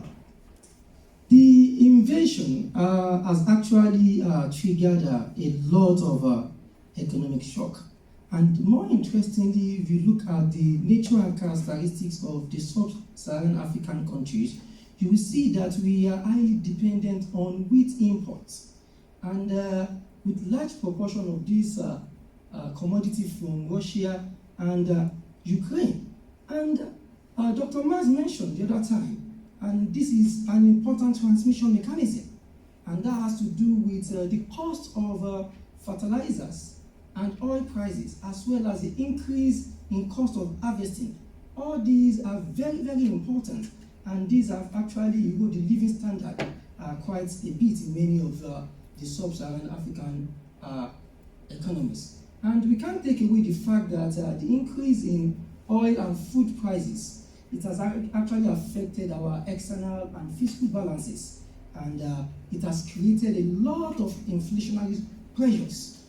Speaker 5: the invasion has actually triggered a lot of economic shock. And more interestingly, if you look at the nature and characteristics of the Sub-Saharan African countries, you will see that we are highly dependent on wheat imports. And with large proportion of this commodity from Russia, and Ukraine. And Dr. Mars mentioned the other time, and this is an important transmission mechanism, and that has to do with the cost of fertilizers and oil prices, as well as the increase in cost of harvesting. All these are very, very important, and these have actually eroded the living standard quite a bit in many of the sub-Saharan African economies. And we can't take away the fact that the increase in oil and food prices, it has actually affected our external and fiscal balances, and it has created a lot of inflationary pressures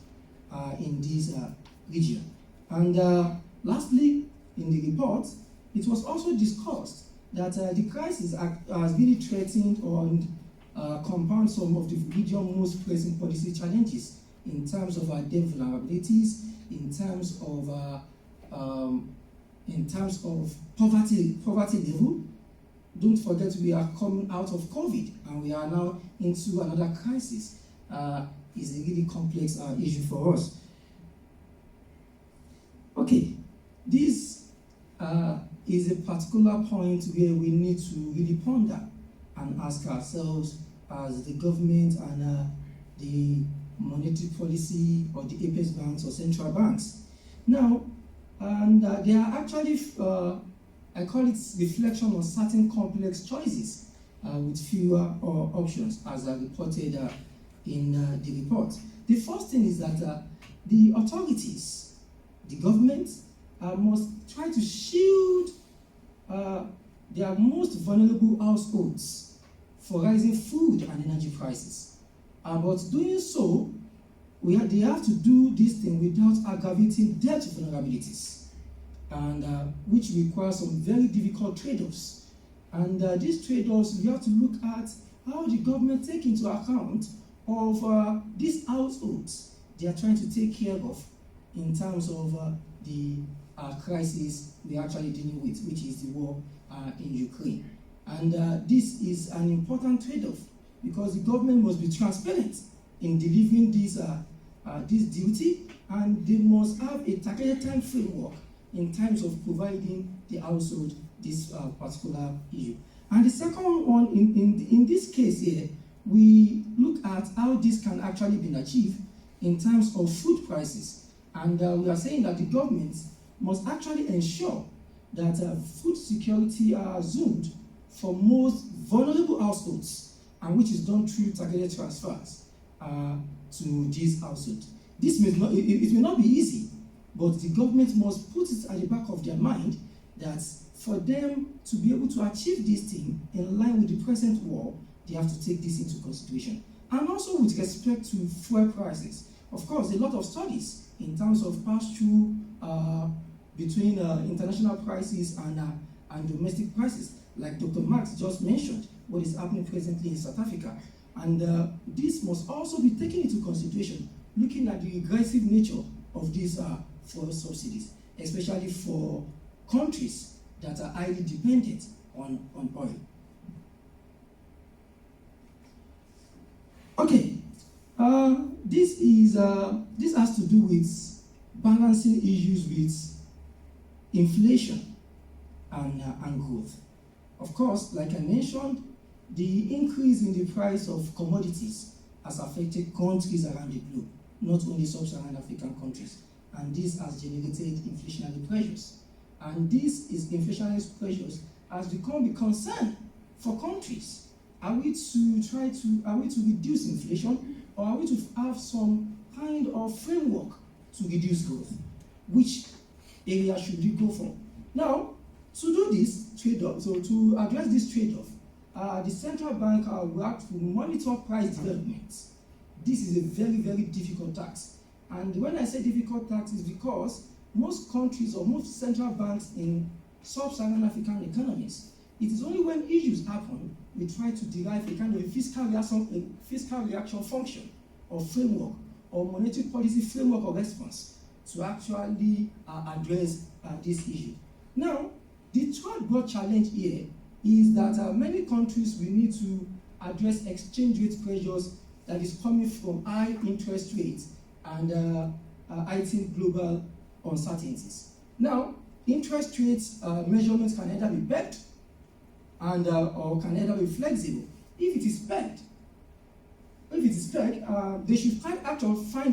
Speaker 5: in this region. And lastly, in the report, it was also discussed that the crisis has really threatened or compound some of the region's most pressing policy challenges in terms of debt vulnerabilities, in terms of poverty level. Don't forget, we are coming out of COVID and we are now into another crisis. It's a really complex issue for us. Okay, this is a particular point where we need to really ponder and ask ourselves as the government and the monetary policy or the apex banks or central banks. Now, and there are actually, I call it reflection on certain complex choices with fewer options, as reported in the report. The first thing is that the authorities, the government, must try to shield their most vulnerable households for rising food and energy prices. But doing so, they have to do this thing without aggravating debt vulnerabilities, and which requires some very difficult trade-offs. And these trade-offs, we have to look at how the government take into account of these households they are trying to take care of in terms of the crisis we are actually dealing with, which is the war in Ukraine. And this is an important trade-off because the government must be transparent in delivering this duty, and they must have a targeted time framework in terms of providing the household this particular issue. And the second one, in this case here, we look at how this can actually be achieved in terms of food prices. And we are saying that the government must actually ensure that food security are assumed for most vulnerable households, and which is done through targeted transfers to these households. This may not, it may not be easy, but the government must put it at the back of their mind that for them to be able to achieve this thing in line with the present war, they have to take this into consideration. And also with respect to fuel prices, of course, a lot of studies in terms of pass-through between international prices and domestic prices, like Dr. Marx just mentioned, what is happening presently in South Africa. And this must also be taken into consideration, looking at the regressive nature of these fuel subsidies, especially for countries that are highly dependent on oil. Okay, this has to do with balancing issues with inflation and growth. Of course, like I mentioned, the increase in the price of commodities has affected countries around the globe, not only sub-Saharan African countries, and this has generated inflationary pressures. And this inflationary pressures has become a concern for countries. Are we to reduce inflation, or are we to have some kind of framework to reduce growth? Which area should we go for? Now, to do this trade-off, so to address this trade-off, the central bank will have to monitor price developments. This is a very, very difficult task. And when I say difficult task, is because most countries or most central banks in sub-Saharan African economies, it is only when issues happen we try to derive a kind of a fiscal reaction function or framework or monetary policy framework or response to actually address this issue. Now, the third broad challenge here is that many countries will need to address exchange rate pressures that is coming from high interest rates and heightened global uncertainties. Now, interest rates measurements can either be pegged and or can either be flexible. If it is pegged, they should find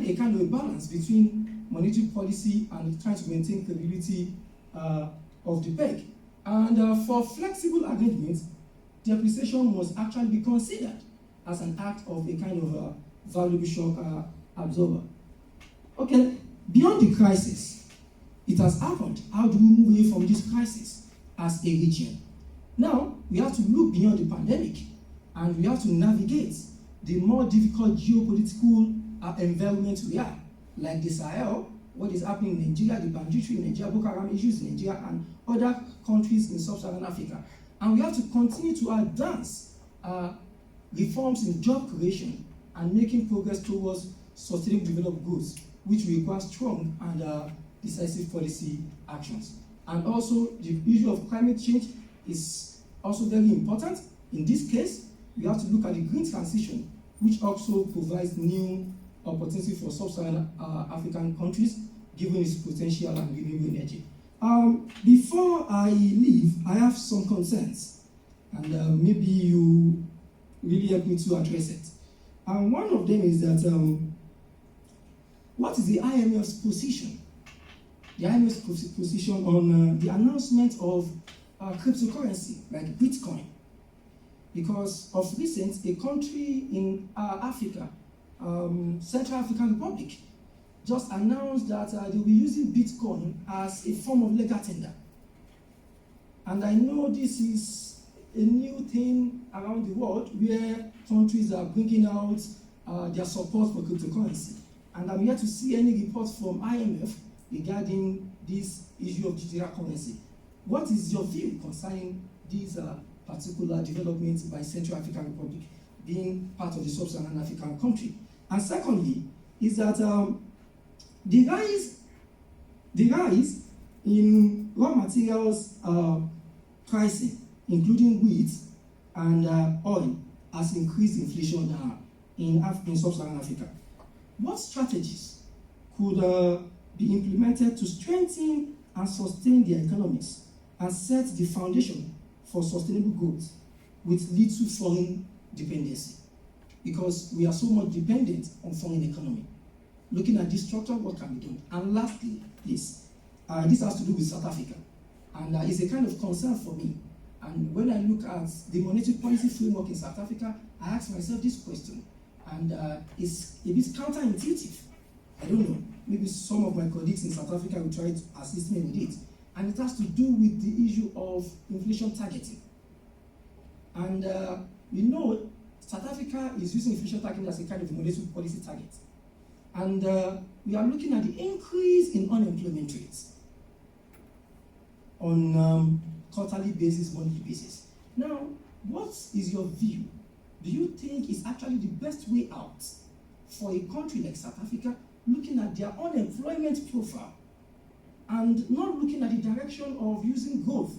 Speaker 5: a kind of a balance between monetary policy and trying to maintain credibility of the peg. And for flexible arrangements, depreciation must actually be considered as an act of a kind of valuable shock absorber. Okay, beyond the crisis, it has happened. How do we move away from this crisis as a region? Now, we have to look beyond the pandemic and we have to navigate the more difficult geopolitical environment we are, like the Sahel, what is happening in Nigeria, the banditry in Nigeria, Boko Haram issues in Nigeria, and other countries in Sub-Saharan Africa. And we have to continue to advance reforms in job creation and making progress towards sustainable development goals, which require strong and decisive policy actions. And also, the issue of climate change is also very important. In this case, we have to look at the green transition, which also provides new opportunity for Sub-Saharan African countries, given its potential and renewable energy. Before I leave, I have some concerns, and maybe you really help me to address it. And one of them is that, what is the IMF's position? The IMF's position on the announcement of cryptocurrency, like Bitcoin. Because of recent, a country in Africa, Central African Republic, just announced that they'll be using Bitcoin as a form of legal tender. And I know this is a new thing around the world where countries are bringing out their support for cryptocurrency. And I'm yet to see any reports from IMF regarding this issue of digital currency. What is your view concerning these particular developments by Central African Republic being part of the Sub-Saharan African country? And secondly, is that the rise in raw materials pricing, including wheat and oil, has increased inflation in Sub-Saharan Africa. What strategies could be implemented to strengthen and sustain their economies and set the foundation for sustainable growth with little foreign dependency? Because we are so much dependent on foreign economy. Looking at this structure, what can be done? And lastly, please, this has to do with South Africa. And it's a kind of concern for me. And when I look at the monetary policy framework in South Africa, I ask myself this question. And it's a bit counterintuitive. I don't know. Maybe some of my colleagues in South Africa will try to assist me with it. And it has to do with the issue of inflation targeting. And we know South Africa is using inflation targeting as a kind of monetary policy target. And we are looking at the increase in unemployment rates on quarterly basis, monthly basis. Now, what is your view? Do you think it's actually the best way out for a country like South Africa, looking at their unemployment profile and not looking at the direction of using growth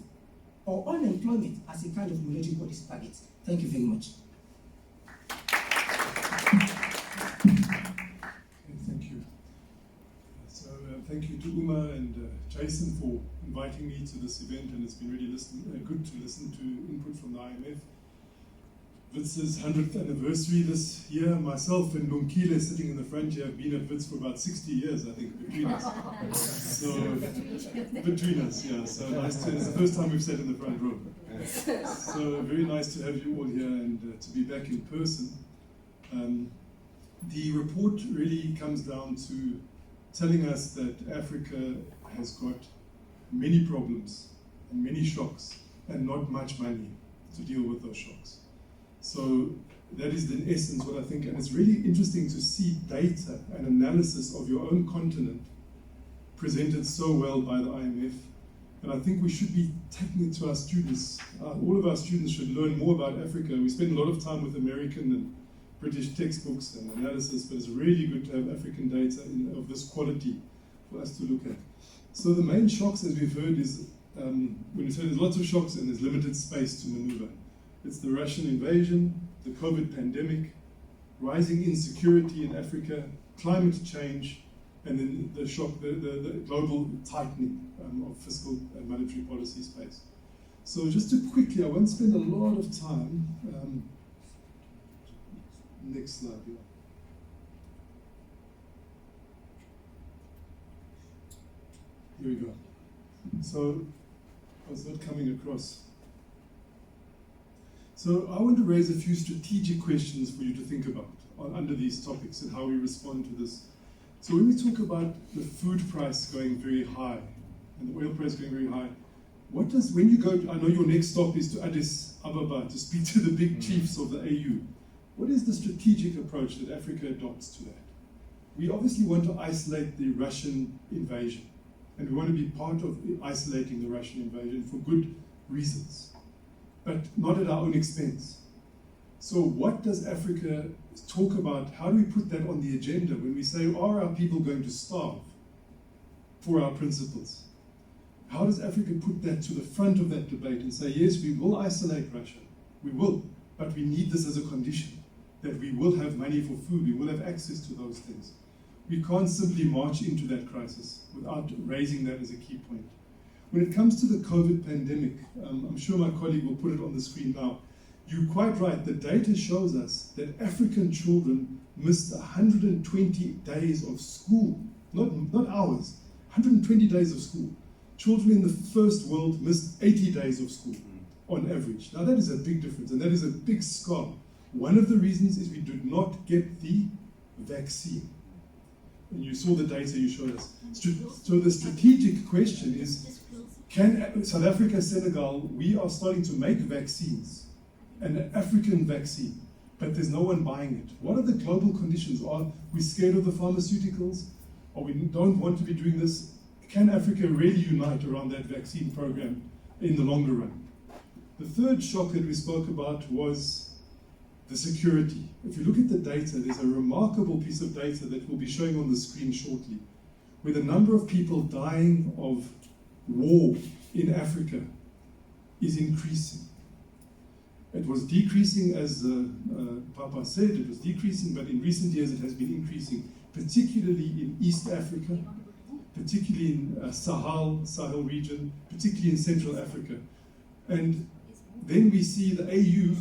Speaker 5: or unemployment as a kind of monetary policy target? Thank you very much.
Speaker 6: Thank you. So thank you to Uma and Jason for inviting me to this event, and it's been really good to listen to input from the IMF. Wits' 100th anniversary this year. Myself and Lunkile sitting in the front here have been at Wits for about 60 years, I think, between us. So, between us, yeah. So nice to, it's the first time we've sat in the front row. So very nice to have you all here and to be back in person. The report really comes down to telling us that Africa has got many problems and many shocks and not much money to deal with those shocks. So that is in essence what I think, and it's really interesting to see data and analysis of your own continent presented so well by the IMF. And I think we should be taking it to our students. All of our students should learn more about Africa. We spend a lot of time with American and British textbooks and analysis, but it's really good to have African data of this quality for us to look at. So the main shocks, as we've heard, is when you say there's lots of shocks and there's limited space to maneuver. It's the Russian invasion, the COVID pandemic, rising insecurity in Africa, climate change, and then the shock, the global tightening of fiscal and monetary policy space. So just to quickly, I won't spend a lot of time. Next slide here. Here we go. So I was not coming across. So I want to raise a few strategic questions for you to think about under these topics and how we respond to this. So when we talk about the food price going very high and the oil price going very high, what does, when you go, I know your next stop is to Addis Ababa to speak to the big chiefs of the AU. What is the strategic approach that Africa adopts to that? We obviously want to isolate the Russian invasion, and we want to be part of isolating the Russian invasion for good reasons, but not at our own expense. So what does Africa talk about? How do we put that on the agenda when we say, are our people going to starve for our principles? How does Africa put that to the front of that debate and say, yes, we will isolate Russia, we will, but we need this as a condition, that we will have money for food, we will have access to those things. We can't simply march into that crisis without raising that as a key point. When it comes to the COVID pandemic, I'm sure my colleague will put it on the screen now. You're quite right, the data shows us that African children missed 120 days of school, not hours, 120 days of school. Children in the first world missed 80 days of school on average. Now that is a big difference, and that is a big scar. One of the reasons is we did not get the vaccine. And you saw the data you showed us. So the strategic question is, can South Africa, Senegal, we are starting to make vaccines, an African vaccine, but there's no one buying it. What are the global conditions? Are we scared of the pharmaceuticals? Or we don't want to be doing this? Can Africa really unite around that vaccine program in the longer run? The third shock that we spoke about was the security. If you look at the data, there's a remarkable piece of data that we'll be showing on the screen shortly, where the number of people dying of war in Africa is increasing. It was decreasing, as Papa said, it was decreasing, but in recent years it has been increasing, particularly in East Africa, particularly in Sahel region, particularly in Central Africa. And then we see the AU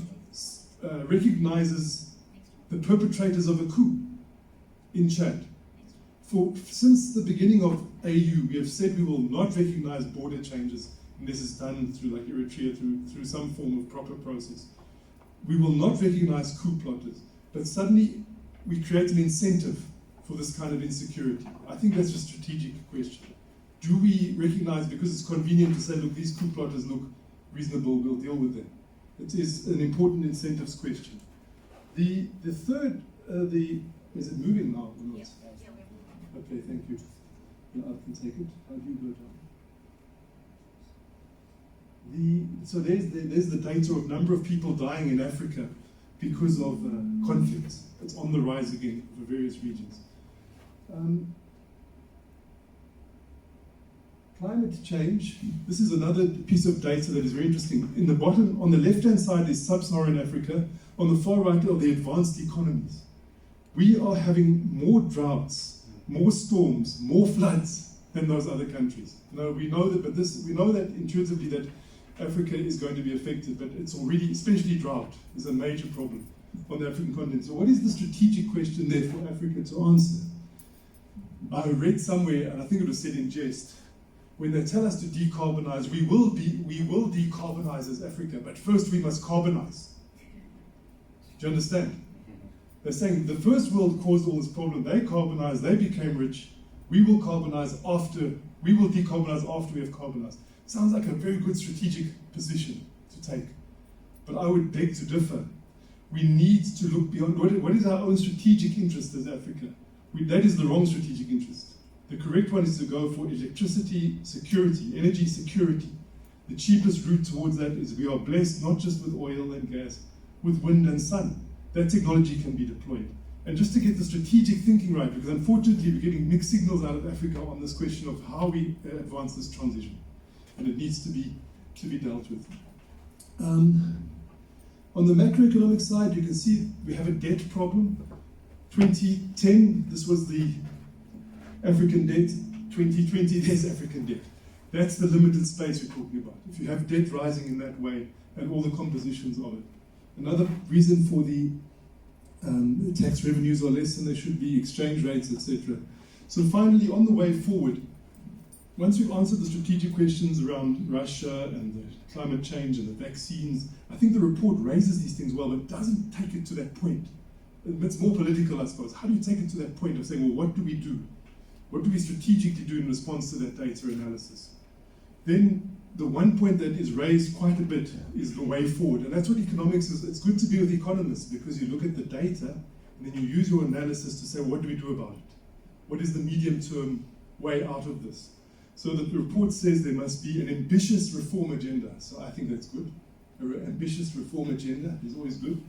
Speaker 6: recognizes the perpetrators of a coup in Chad. Since the beginning of AU, we have said we will not recognize border changes unless it's done through, like Eritrea, through some form of proper process. We will not recognize coup plotters, but suddenly we create an incentive for this kind of insecurity. I think that's a strategic question. Do we recognize, because it's convenient to say, look, these coup plotters look reasonable, we'll deal with them? It is an important incentives question. The third, is it moving now or not? Okay, thank you. Yeah, I can take it. How do you go down? So there's the data of number of people dying in Africa because of conflicts. It's on the rise again for various regions. Climate change. This is another piece of data that is very interesting. In the bottom, on the left-hand side is Sub-Saharan Africa. On the far right are the advanced economies. We are having more droughts, more storms, more floods than those other countries. No, we know that, but we know that intuitively that Africa is going to be affected, but it's already, especially drought, is a major problem on the African continent. So what is the strategic question there for Africa to answer? I read somewhere, and I think it was said in jest, when they tell us to decarbonize, we will decarbonize as Africa, but first we must carbonize. Do you understand? They're saying the first world caused all this problem. They carbonized, they became rich. We will decarbonize after we have carbonized. Sounds like a very good strategic position to take. But I would beg to differ. We need to look beyond what is our own strategic interest as Africa. That is the wrong strategic interest. The correct one is to go for electricity security, energy security. The cheapest route towards that is we are blessed not just with oil and gas, with wind and sun. That technology can be deployed. And just to get the strategic thinking right, because unfortunately we're getting mixed signals out of Africa on this question of how we advance this transition. And it needs to be dealt with. On the macroeconomic side, you can see we have a debt problem. 2010, this was the African debt, 2020, there's African debt. That's the limited space we're talking about. If you have debt rising in that way and all the compositions of it. Another reason for the tax revenues are less than they should be, exchange rates, etc. So finally, on the way forward, once we've answered the strategic questions around Russia and the climate change and the vaccines, I think the report raises these things well, but doesn't take it to that point. It's more political, I suppose. How do you take it to that point of saying, well, what do we do? What do we strategically do in response to that data analysis? Then the one point that is raised quite a bit is the way forward. And that's what economics is. It's good to be with economists because you look at the data and then you use your analysis to say, well, what do we do about it? What is the medium-term way out of this? So the report says there must be an ambitious reform agenda. So I think that's good. An ambitious reform agenda is always good.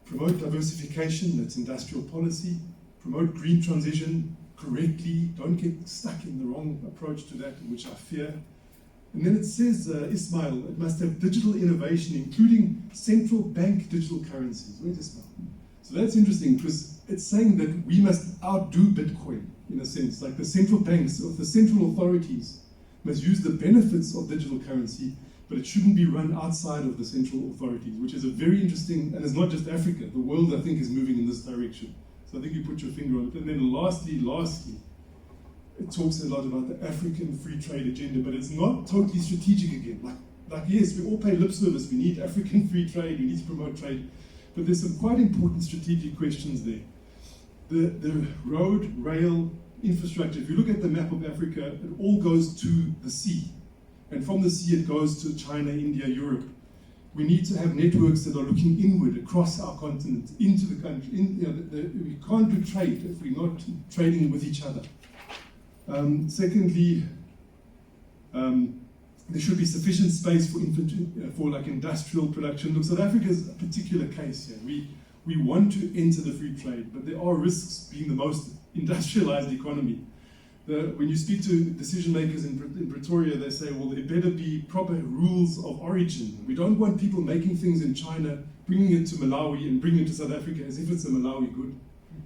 Speaker 6: Promote diversification, that's industrial policy. Promote green transition correctly. Don't get stuck in the wrong approach to that, which I fear. And then it says, Ismail, it must have digital innovation, including central bank digital currencies. Where's Ismail? So that's interesting because it's saying that we must outdo Bitcoin, in a sense. Like the central banks or the central authorities must use the benefits of digital currency, but it shouldn't be run outside of the central authorities, which is a very interesting, and it's not just Africa. The world, I think, is moving in this direction. So I think you put your finger on it. And then lastly, it talks a lot about the African free trade agenda, but it's not totally strategic again. Like yes, we all pay lip service. We need African free trade. We need to promote trade. But there's some quite important strategic questions there. The road, rail, infrastructure, if you look at the map of Africa, it all goes to the sea. And from the sea, it goes to China, India, Europe. We need to have networks that are looking inward across our continent, into the country. We can't do trade if we're not trading with each other. Secondly, there should be sufficient space for like industrial production. Look, South Africa is a particular case here. We want to enter the free trade, but there are risks being the most industrialized economy. When you speak to decision makers in Pretoria, they say, well, there better be proper rules of origin. We don't want people making things in China, bringing it to Malawi and bringing it to South Africa as if it's a Malawi good.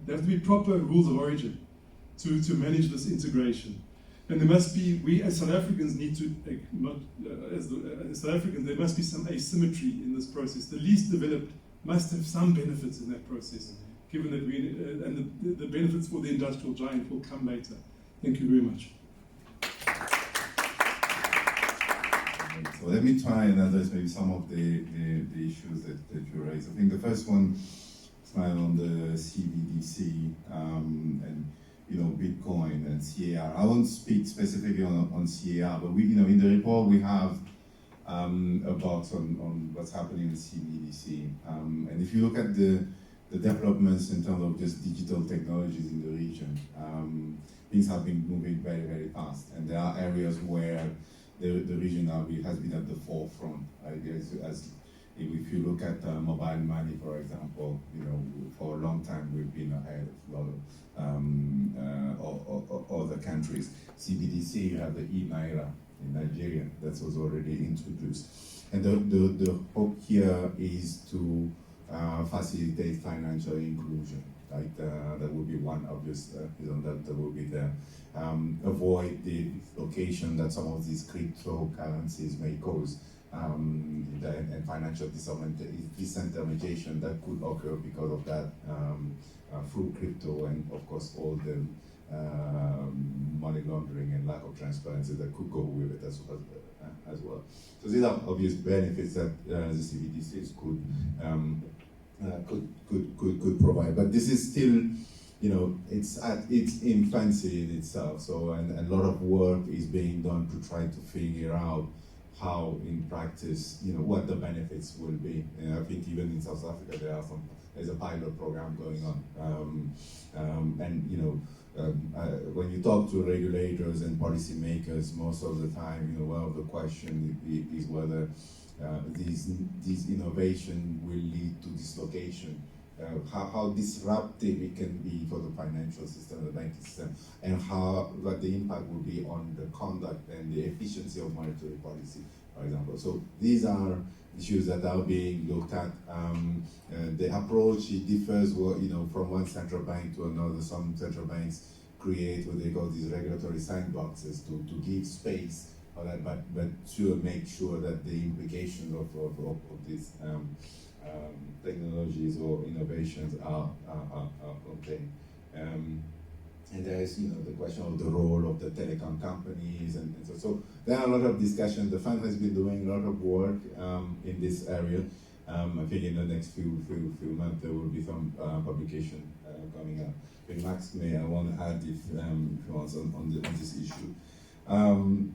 Speaker 6: There have to be proper rules of origin to manage this integration. And there must be, we as South Africans need to, as South Africans, there must be some asymmetry in this process. The least developed must have some benefits in that process, given that and the benefits for the industrial giant will come later. Thank you very much.
Speaker 3: So let me try and address maybe some of the issues that you raised. I think the first one, Ismail, on the CBDC and Bitcoin and CAR. I won't speak specifically on CAR, but we, in the report we have a box on what's happening in CBDC. And if you look at the developments in terms of just digital technologies in the region, things have been moving very, very fast. And there are areas where the region has been at the forefront. I guess, if you look at mobile money, for example, for a long time we've been ahead of a lot of other countries. CBDC, you have the e-Naira in Nigeria that was already introduced. And the hope here is to facilitate financial inclusion. Like that would be one obvious, that would be there. Avoid the dislocation that some of these cryptocurrencies may cause, and financial disintermediation that could occur because of that through crypto, and of course all the money laundering and lack of transparency that could go with it as well. So these are obvious benefits that the CBDCs could provide, but this is still, it's at its infancy in itself. So, and a lot of work is being done to try to figure out how, in practice, what the benefits will be. And I think even in South Africa there's a pilot program going on, when you talk to regulators and policymakers, most of the time, one of the questions is whether these innovation will lead to dislocation, how disruptive it can be for the financial system, the banking system, and what the impact will be on the conduct and the efficiency of monetary policy, for example. So these are issues that are being looked at. The approach, it differs, from one central bank to another. Some central banks create what they call these regulatory sandboxes to give space for that, but to make sure that the implications of these technologies or innovations are okay. And there is, the question of the role of the telecom companies, and so there are a lot of discussions. The fund has been doing a lot of work in this area. I think in the next few months there will be some publication coming up. I think Max may want to add if he wants on this issue. On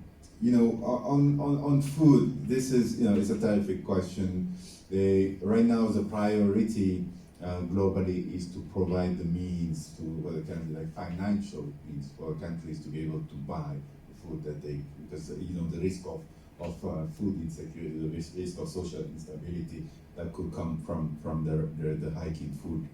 Speaker 3: food, this is it's a terrific question. Right now the priority globally is to provide the means for the country, like financial means for countries to be able to buy the food that they, because the risk of food insecurity, the risk of social instability that could come from the hiking food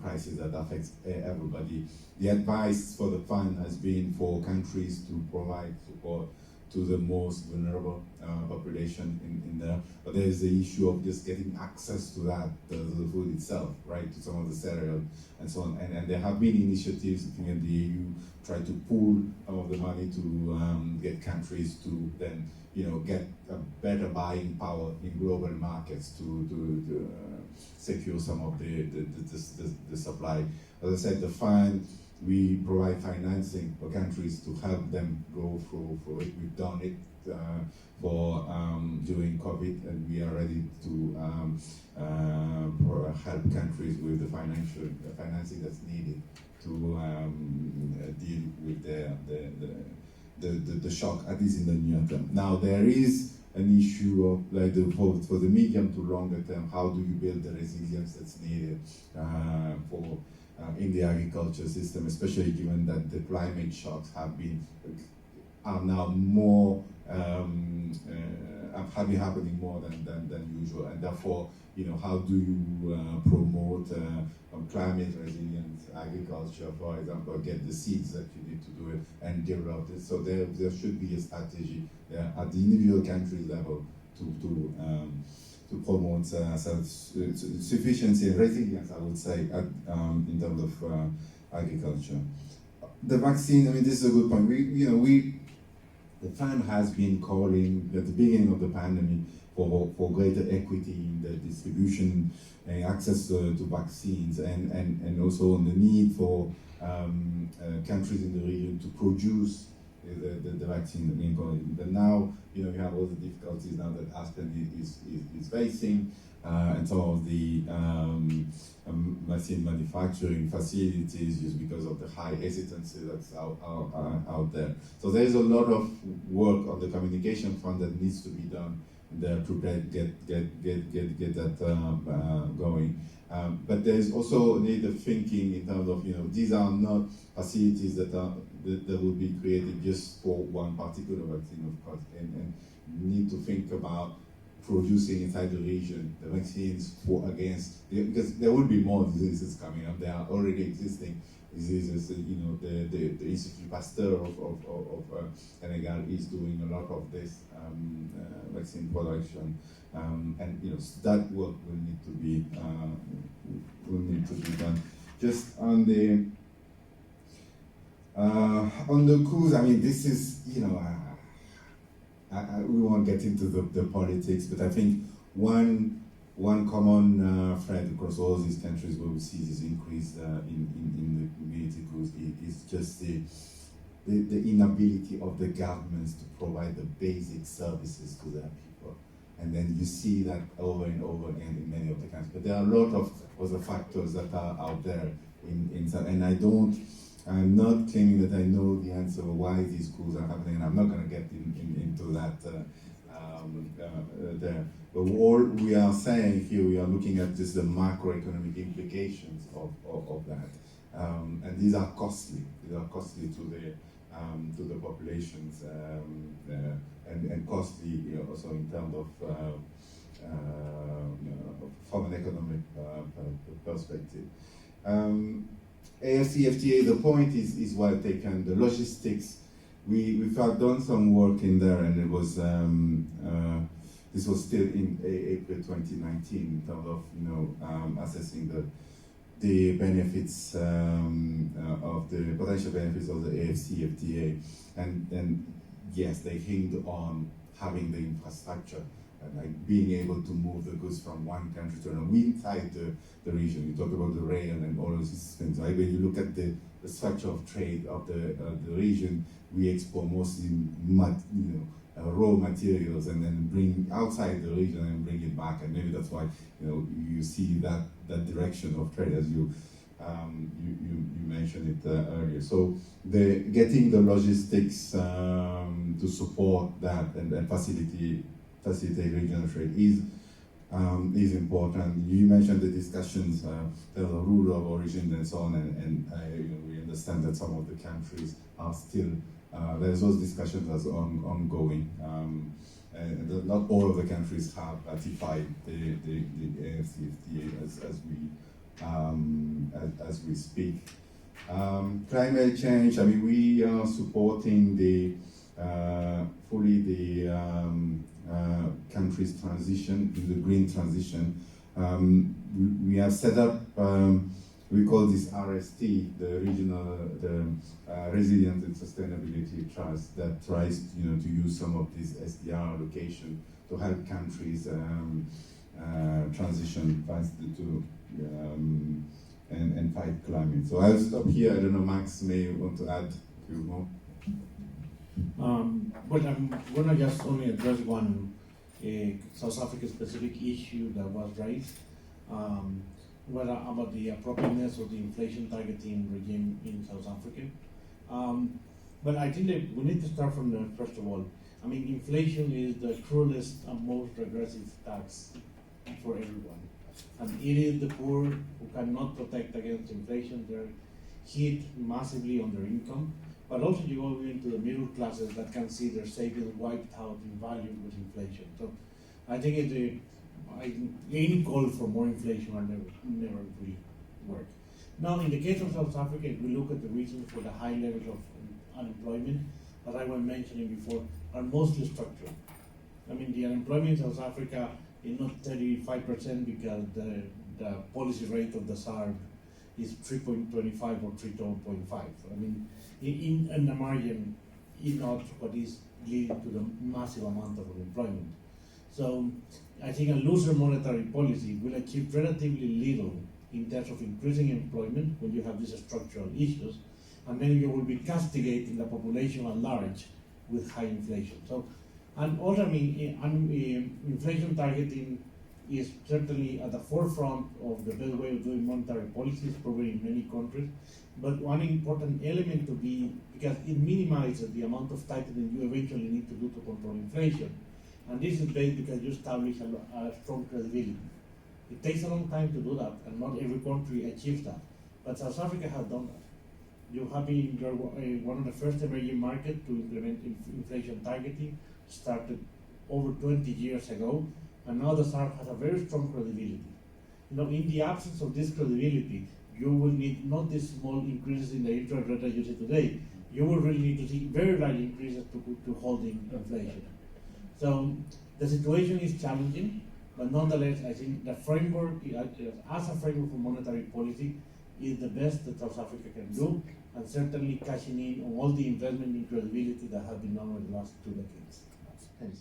Speaker 3: prices that affects everybody. The advice for the fund has been for countries to provide support to the most vulnerable population in there. But there is the issue of just getting access to that, the food itself, right, to some of the cereal and so on. And there have been initiatives, I think, in the EU, try to pool some of the money to get countries to then, get a better buying power in global markets to secure some of the supply. As I said, the fund, we provide financing for countries to help them go through it. We've done it during COVID, and we are ready to help countries with the financing that's needed to deal with the shock, at least in the near term. Now there is an issue of for the medium to longer term, how do you build the resilience that's needed in the agriculture system, especially given that the climate shocks are now more have been happening more than usual, and therefore, how do you promote climate resilient agriculture, for example, get the seeds that you need to do it and develop it. So there should be a strategy at the individual country level to promote self-sufficiency and resilience, I would say, in terms of agriculture. The vaccine, this is a good point. The fund has been calling at the beginning of the pandemic for greater equity in the distribution and access to vaccines, and also on the need for countries in the region to produce the vaccine. But now, you have all the difficulties now that Aspen is facing, and some of the vaccine manufacturing facilities, just because of the high hesitancy that's out there. So there is a lot of work on the communication front that needs to be done there to get that going. But there is also need of thinking in terms of, these are not facilities that will be created just for one particular vaccine, of course, and need to think about producing inside the region the vaccines because there will be more diseases coming up. There are already existing diseases. The Institut Pasteur of Senegal is doing a lot of this vaccine production, and that work will need to be done. Just on the coups, this is we won't get into the politics, but I think one common thread across all these countries where we see this increase in the community coups is just the inability of the governments to provide the basic services to their people. And then you see that over and over again in many of the countries. But there are a lot of other factors that are out there and I'm not claiming that I know the answer why these coups are happening, and I'm not going to get into that there. But all we are saying here, we are looking at just the macroeconomic implications of that. And these are costly. These are costly to the populations, and costly also in terms of from an economic perspective. AFCFTA, the point is well taken. The logistics, we've done some work in there, and it was this was still in April 2019 in terms of assessing the benefits of the potential benefits of the AFCFTA, and yes, they hinged on having the infrastructure and like being able to move the goods from one country to another inside the region. You talk about the rail and all of these things, right? When you look at the structure of trade of the region, we export mostly raw materials and then bring outside the region and bring it back, and maybe that's why you see that direction of trade as you mentioned it earlier. So getting the logistics to support that and facilitate regional trade is important. You mentioned the discussions, the rule of origin and so on, and we understand that some of the countries are still there's those discussions as ongoing. And not all of the countries have ratified the AFCFTA as we speak. Climate change. I mean, we are supporting fully the country's transition to the green transition. We have set up. We call this RST, the Resilience and Sustainability Trust, that tries to use some of this SDR allocation to help countries transition faster to and fight climate. So I'll stop here. I don't know, Max may want to add a few more.
Speaker 4: But I'm going to just only address one South Africa specific issue that was raised. About the appropriateness of the inflation targeting regime in South Africa. But I think that we need to start from first of all, I mean, inflation is the cruelest and most regressive tax for everyone. And it is the poor who cannot protect against inflation. They're hit massively on their income. But also you go into the middle classes that can see their savings wiped out in value with inflation. So I think any call for more inflation will never really work. Now, in the case of South Africa, if we look at the reasons for the high levels of unemployment, as I was mentioning before, are mostly structural. I mean, the unemployment in South Africa is not 35% because the policy rate of the SARB is 3.25 or 3.5. I mean, in the margin, is not what is leading to the massive amount of unemployment. So I think a looser monetary policy will achieve relatively little in terms of increasing employment when you have these structural issues, and then you will be castigating the population at large with high inflation. So, and also, I mean, inflation targeting is certainly at the forefront of the best way of doing monetary policies, probably in many countries. But one important element to be, because it minimizes the amount of tightening you eventually need to do to control inflation. And this is based because you establish a strong credibility. It takes a long time to do that, and not every country achieves that. But South Africa has done that. You have been one of the first emerging markets to implement inflation targeting, started over 20 years ago, and now the SARB has a very strong credibility. In the absence of this credibility, you will need not these small increases in the interest rate that you see today. You will really need to see very large increases to holding inflation. So the situation is challenging, but nonetheless, I think the framework, as a framework for monetary policy, is the best that South Africa can do, and certainly cashing in on all the investment in credibility that has been done over the last 2 decades. Thanks.